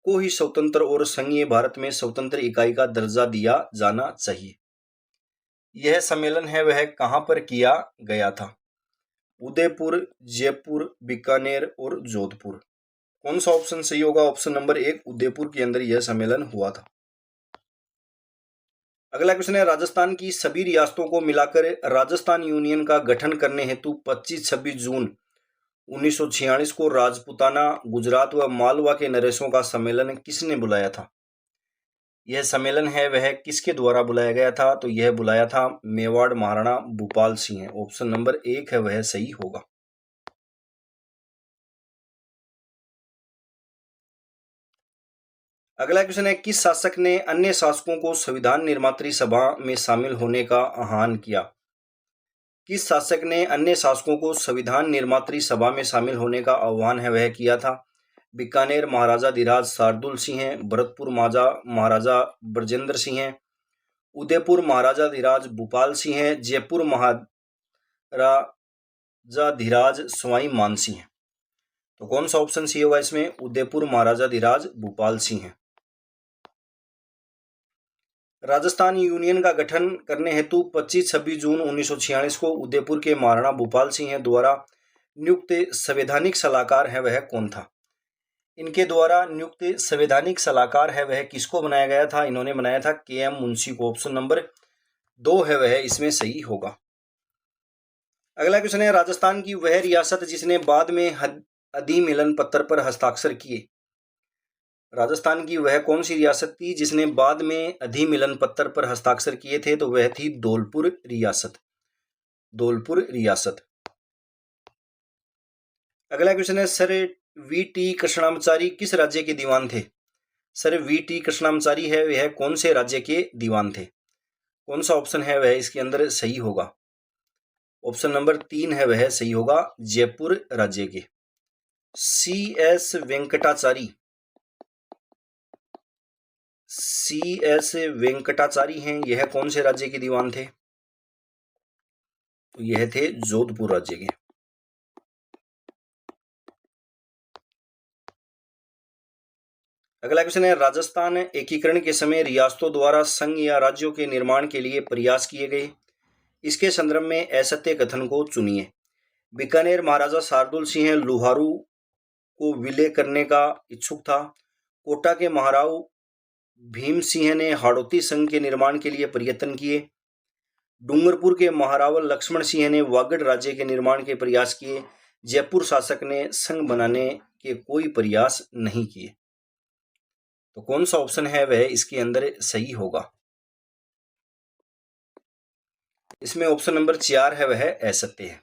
को ही स्वतंत्र और संघीय भारत में स्वतंत्र इकाई का दर्जा दिया जाना चाहिए। यह सम्मेलन है वह कहां पर किया गया था? उदयपुर, जयपुर, बीकानेर और जोधपुर। कौन सा ऑप्शन सही होगा? ऑप्शन नंबर 1 उदयपुर के अंदर यह सम्मेलन हुआ था। अगला क्वेश्चन है, राजस्थान की सभी रियासतों को मिलाकर राजस्थान यूनियन का गठन करने हेतु 25-26 जून 1946 को राजपुताना, गुजरात व मालवा के नरेशों का सम्मेलन किसने बुलाया था? यह सम्मेलन है वह किसके द्वारा बुलाया गया था? तो यह बुलाया था मेवाड़ महाराणा भूपाल सिंह। ऑप्शन नंबर 1 है वह सही होगा। अगला क्वेश्चन है, किस शासक ने अन्य शासकों को संविधान निर्मात्री सभा में शामिल होने का आह्वान किया? किस शासक ने अन्य शासकों को संविधान निर्मात्री सभा में शामिल होने का आह्वान है वह किया था? बीकानेर महाराजा धीराज शार्दुल सिंह, भरतपुर महाराजा ब्रजेंद्र सिंह, उदयपुर महाराजा धीराज भूपाल सिंह, जयपुर महाराजा धीराज सवाई मान सिंह। तो कौन सा ऑप्शन सी होगा इसमें? उदयपुर महाराजा धीराज भूपाल सिंह। राजस्थान यूनियन का गठन करने हेतु 25-26 जून 1946 को उदयपुर के महाराणा भूपाल सिंह द्वारा नियुक्त संवैधानिक सलाहकार है वह कौन था? इनके द्वारा नियुक्त संवैधानिक सलाहकार है वह किसको बनाया गया था? इन्होंने बनाया था KM मुंशी को। ऑप्शन नंबर 2 है वह इसमें सही होगा। अगला क्वेश्चन है, राजस्थान की वह रियासत जिसने बाद में अधिमिलन पत्र पर हस्ताक्षर किए। राजस्थान की वह कौन सी रियासत थी जिसने बाद में अधिमिलन पत्र पर हस्ताक्षर किए थे? तो वह थी धौलपुर रियासत। धौलपुर रियासत। अगला क्वेश्चन है, सर VT कृष्णामाचारी किस राज्य के दीवान थे? सर VT कृष्णामाचारी है वह कौन से राज्य के दीवान थे? कौन सा ऑप्शन है वह इसके अंदर सही होगा? ऑप्शन नंबर 3 है वह सही होगा, जयपुर राज्य के। CS वेंकटाचारी। CS वेंकटाचारी हैं, यह कौन से राज्य के दीवान थे? तो यह थे जोधपुर राज्य के। अगला क्वेश्चन है, राजस्थान एकीकरण के समय रियासतों द्वारा संघ या राज्यों के निर्माण के लिए प्रयास किए गए, इसके संदर्भ में असत्य कथन को चुनिए। बीकानेर महाराजा शार्दुल सिंह लुहारू को विलय करने का इच्छुक था। कोटा के महाराव भीम सिंह ने हाड़ौती संघ के निर्माण के लिए प्रयत्न किए। डूंगरपुर के महारावल लक्ष्मण सिंह ने वागड़ राज्य के निर्माण के प्रयास किए। जयपुर शासक ने संघ बनाने के कोई प्रयास नहीं किए। तो कौन सा ऑप्शन है वह इसके अंदर सही होगा? इसमें ऑप्शन नंबर 4 है वह असत्य है।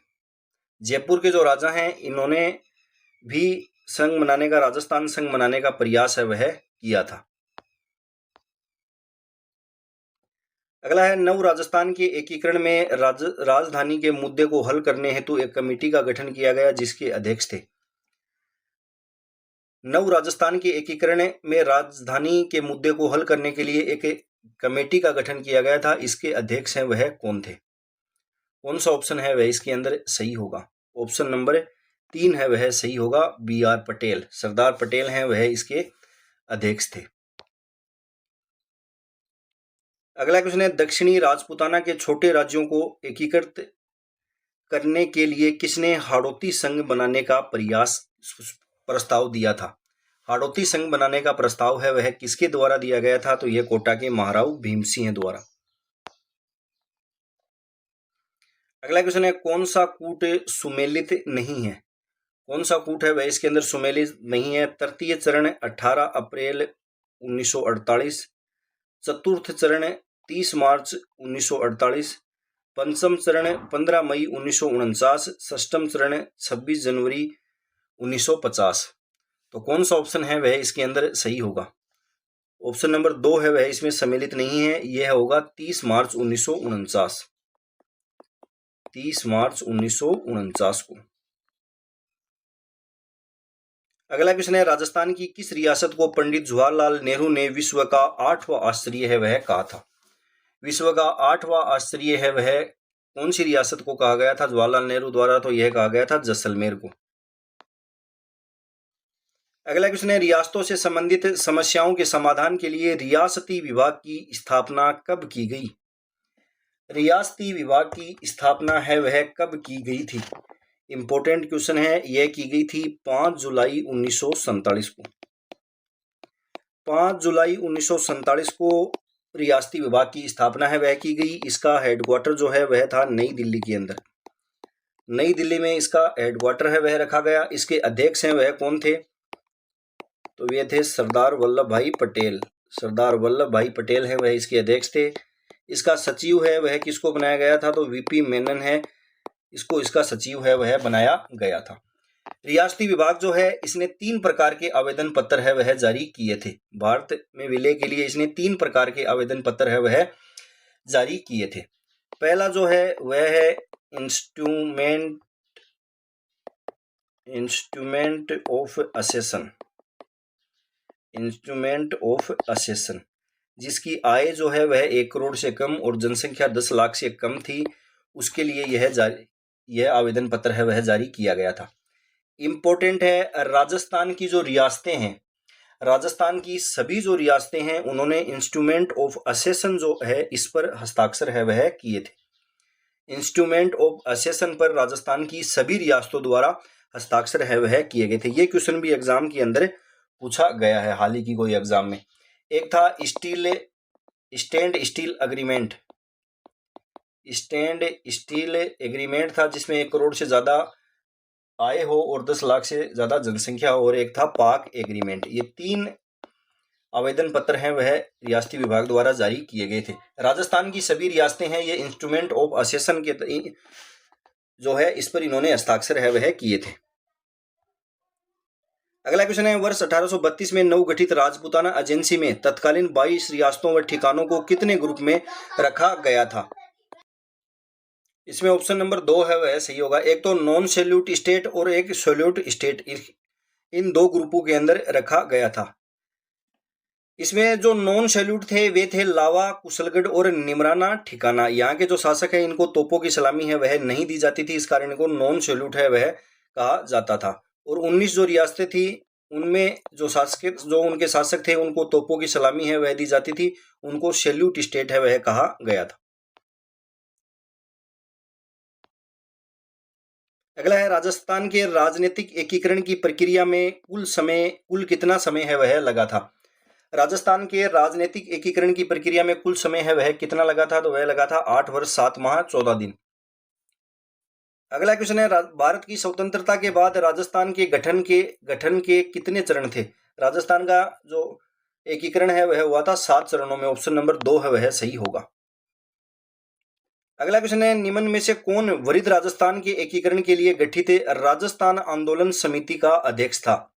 जयपुर के जो राजा हैं इन्होंने भी संघ बनाने का, राजस्थान संघ बनाने का प्रयास है वह किया था। अगला है, नव राजस्थान के एकीकरण में राजधानी के मुद्दे को हल करने हेतु एक कमेटी का गठन किया गया जिसके अध्यक्ष थे। नव राजस्थान के एकीकरण में राजधानी के मुद्दे को हल करने के लिए एक कमेटी का गठन किया गया था। इसके अध्यक्ष हैं वह कौन थे? कौन सा ऑप्शन है वह इसके अंदर सही होगा? ऑप्शन नंबर 3 है वह सही होगा, BR पटेल। सरदार पटेल हैं वह इसके अध्यक्ष थे। अगला क्वेश्चन है, दक्षिणी राजपूताना के छोटे राज्यों को एकीकृत करने के लिए किसने हाड़ौती संघ बनाने का प्रस्ताव दिया था? हाड़ौती संघ बनाने का प्रस्ताव है वह किसके द्वारा दिया गया था? तो यह कोटा के महाराव भीमसिंह द्वारा। अगला क्वेश्चन है, कौन सा कूट सुमेलित नहीं है? कौन सा कूट है वह इसके अंदर सुमेलित नहीं है? तृतीय चरण 18 अप्रैल 1948, चतुर्थ चरण 30 मार्च 1948, पंचम चरण 15 मई 1949, षष्ठम चरण 26 जनवरी 1950। तो कौन सा ऑप्शन है वह इसके अंदर सही होगा? ऑप्शन नंबर 2 है वह इसमें सम्मिलित नहीं है, यह होगा 30 मार्च 1949। 30 मार्च 1949 को। अगला क्वेश्चन है, राजस्थान की किस रियासत को पंडित जवाहरलाल नेहरू ने विश्व का 8वां आश्चर्य है वह कहा था? विश्व का 8वां आश्चर्य है वह कौन सी रियासत को कहा गया था जवाहरलाल नेहरू द्वारा? तो यह कहा गया था जैसलमेर को। अगला क्वेश्चन है, रियासतों से संबंधित समस्याओं के समाधान के लिए रियासती विभाग की स्थापना कब की गई? रियासती विभाग की स्थापना है वह कब की गई थी? इंपॉर्टेंट क्वेश्चन है, यह की गई थी 5 जुलाई 1947 को। 5 जुलाई 1947 को रियासती विभाग की स्थापना है वह की गई। इसका हेडक्वार्टर जो है वह था नई दिल्ली के अंदर। नई दिल्ली में इसका हेडक्वार्टर है वह रखा गया। इसके अध्यक्ष हैं वह कौन थे? तो वे थे सरदार वल्लभ भाई पटेल। सरदार वल्लभ भाई पटेल हैं वह इसके अध्यक्ष थे। इसका सचिव है वह किसको बनाया गया था? तो VP मेनन है, इसको इसका सचिव है वह बनाया गया था। रियासती विभाग जो है इसने 3 प्रकार के आवेदन पत्र है वह जारी किए थे। भारत में विलय के लिए इसने 3 प्रकार के आवेदन पत्र है वह जारी किए थे। पहला जो है वह है इंस्ट्रूमेंट ऑफ असेसन, जिसकी आय जो है वह 1 करोड़ से कम और जनसंख्या 10 लाख से कम थी, उसके लिए यह आवेदन पत्र है वह जारी किया गया था। इंपॉर्टेंट है, राजस्थान की जो रियासतें हैं, राजस्थान की सभी जो रियासतें हैं उन्होंने इंस्ट्रूमेंट ऑफ असेसन जो है इस पर हस्ताक्षर है वह किए थे। इंस्ट्रूमेंट ऑफ असेसन पर राजस्थान की सभी रियासतों द्वारा हस्ताक्षर है वह किए गए थे। ये क्वेश्चन भी एग्जाम के अंदर पूछा गया है हाल ही की कोई एग्जाम में। एक था स्टैंड स्टील एग्रीमेंट था, जिसमें 1 करोड़ से ज्यादा आय हो और 10 लाख से ज्यादा जनसंख्या हो, और एक था पाक एग्रीमेंट। ये 3 आवेदन पत्र हैं वह रियासती विभाग द्वारा जारी किए गए थे। राजस्थान की सभी रियासतें हैं ये इंस्ट्रूमेंट ऑफ असेसन के जो है इस पर इन्होंने हस्ताक्षर है वह किए थे। अगला क्वेश्चन है, वर्ष 1832 में नवगठित राजपूताना एजेंसी में तत्कालीन 22 रियासतों व ठिकानों को कितने ग्रुप में रखा गया था? इसमें ऑप्शन नंबर 2 है वह सही होगा। एक तो नॉन सैल्यूट स्टेट और एक सैल्यूट स्टेट, इन 2 ग्रुपों के अंदर रखा गया था। इसमें जो नॉन सैल्यूट थे वे थे लावा, कुशलगढ़ और निमराना ठिकाना। यहाँ के जो शासक है इनको तोपों की सलामी है वह नहीं दी जाती थी, इस कारण इनको नॉन सैल्यूट है वह कहा जाता था। और 19 जो रियासतें थी उनमें जो उनके शासक थे उनको तोपों की सलामी है वह दी जाती थी, उनको सैल्यूट स्टेट है वह कहा गया था। अगला है, राजस्थान के राजनीतिक एकीकरण की प्रक्रिया में कुल कितना समय है वह लगा था? राजस्थान के राजनीतिक एकीकरण की प्रक्रिया में कुल समय है वह कितना लगा था? तो वह लगा था 8 वर्ष 7 माह 14 दिन। अगला क्वेश्चन है, भारत की स्वतंत्रता के बाद राजस्थान के गठन के कितने चरण थे? राजस्थान का जो एकीकरण है वह हुआ था 7 चरणों में। ऑप्शन नंबर 2 है वह सही होगा। अगला क्वेश्चन है, निम्न में से कौन वृहद राजस्थान के एकीकरण के लिए गठित राजस्थान आंदोलन समिति का अध्यक्ष था?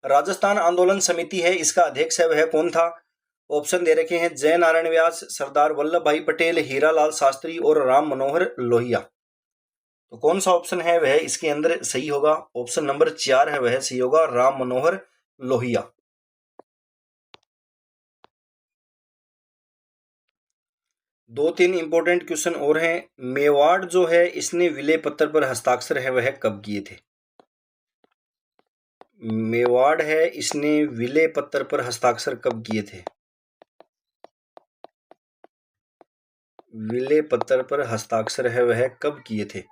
राजस्थान आंदोलन समिति है इसका अध्यक्ष है वह कौन था? ऑप्शन दे रखे हैं, जय नारायण व्यास, सरदार वल्लभ भाई पटेल, हीरालाल शास्त्री और राम मनोहर लोहिया। तो कौन सा ऑप्शन है वह इसके अंदर सही होगा? ऑप्शन नंबर 4 है वह सही होगा, राम मनोहर लोहिया। दो तीन इंपॉर्टेंट क्वेश्चन और हैं। मेवाड़ जो है इसने विलय पत्र पर हस्ताक्षर है वह कब किए थे? मेवाड़ है इसने विलय पत्र पर हस्ताक्षर कब किए थे? विलय पत्र पर हस्ताक्षर है वह कब किए थे?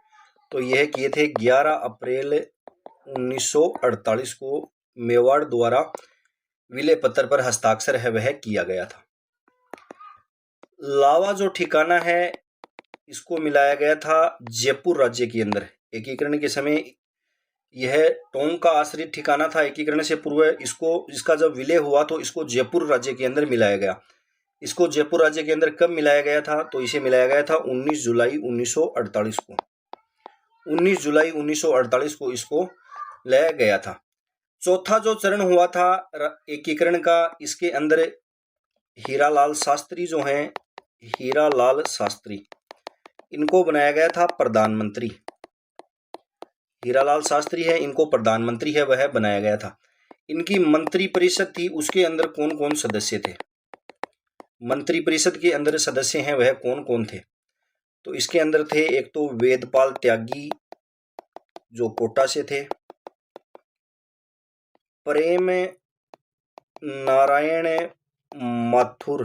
तो यह किए थे 11 अप्रैल 1948 को मेवाड़ द्वारा विलय पत्र पर हस्ताक्षर है वह किया गया था। लावा जो ठिकाना है इसको मिलाया गया था जयपुर राज्य के अंदर। एकीकरण के समय यह टोंक का आश्रित ठिकाना था। एकीकरण से पूर्व इसका जब विलय हुआ तो इसको जयपुर राज्य के अंदर मिलाया गया। इसको जयपुर राज्य के अंदर कब मिलाया गया था? तो इसे मिलाया गया था 19 जुलाई 1948 को। 19 जुलाई 1948 को इसको लाया गया था। चौथा जो चरण हुआ था एकीकरण का, इसके अंदर हीरालाल शास्त्री जो हैं, हीरालाल शास्त्री, इनको बनाया गया था प्रधानमंत्री। हीरालाल शास्त्री है, इनको प्रधानमंत्री है वह बनाया गया था। इनकी मंत्री परिषद थी, उसके अंदर कौन कौन सदस्य थे? मंत्री परिषद के अंदर सदस्य हैं वह कौन कौन थे? तो इसके अंदर थे एक तो वेदपाल त्यागी जो कोटा से थे, प्रेम नारायण माथुर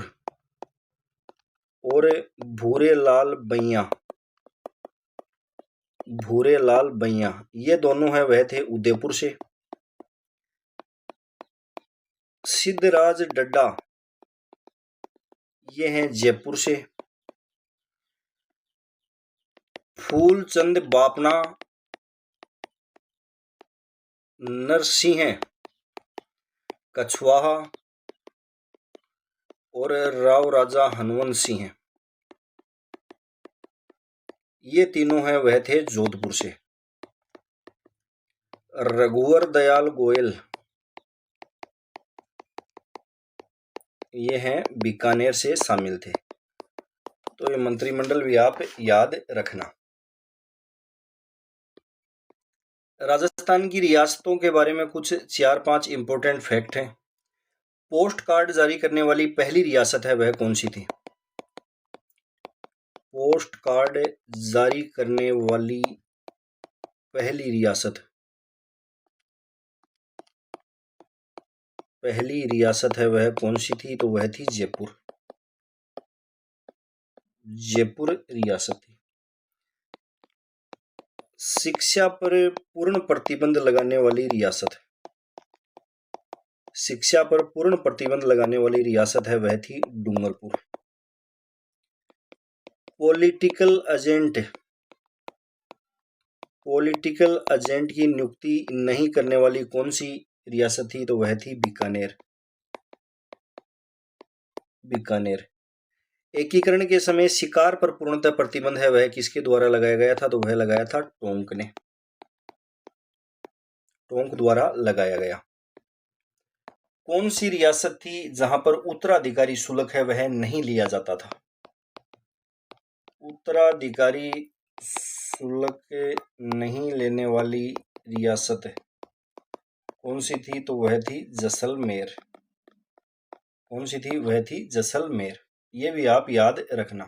और भूरेलाल बैया, ये दोनों है वह थे उदयपुर से। सिद्धराज डड्डा ये हैं जयपुर से। फूलचंद बापना नरसिंह कछवाहा और राव राजा हनुवंत सिंह, ये तीनों हैं वह थे जोधपुर से। रघुवर दयाल गोयल ये हैं बीकानेर से शामिल थे। तो ये मंत्रिमंडल भी आप याद रखना। राजस्थान की रियासतों के बारे में कुछ 4-5 इंपॉर्टेंट फैक्ट हैं। पोस्ट कार्ड जारी करने वाली पहली रियासत है वह कौन सी थी? पोस्ट कार्ड जारी करने वाली पहली रियासत है वह कौन सी थी? तो वह थी जयपुर रियासत थी। शिक्षा पर पूर्ण प्रतिबंध लगाने वाली रियासत है वह थी डूंगरपुर। पॉलिटिकल एजेंट की नियुक्ति नहीं करने वाली कौन सी रियासत थी? तो वह थी बीकानेर। एकीकरण के समय शिकार पर पूर्णतः प्रतिबंध है वह किसके द्वारा लगाया गया था? तो वह लगाया था टोंक द्वारा लगाया गया। कौन सी रियासत थी जहां पर उत्तराधिकारी शुल्क है वह नहीं लिया जाता था? उत्तराधिकारी शुल्क नहीं लेने वाली रियासत कौन सी थी? तो वह थी जैसलमेर। ये भी आप याद रखना।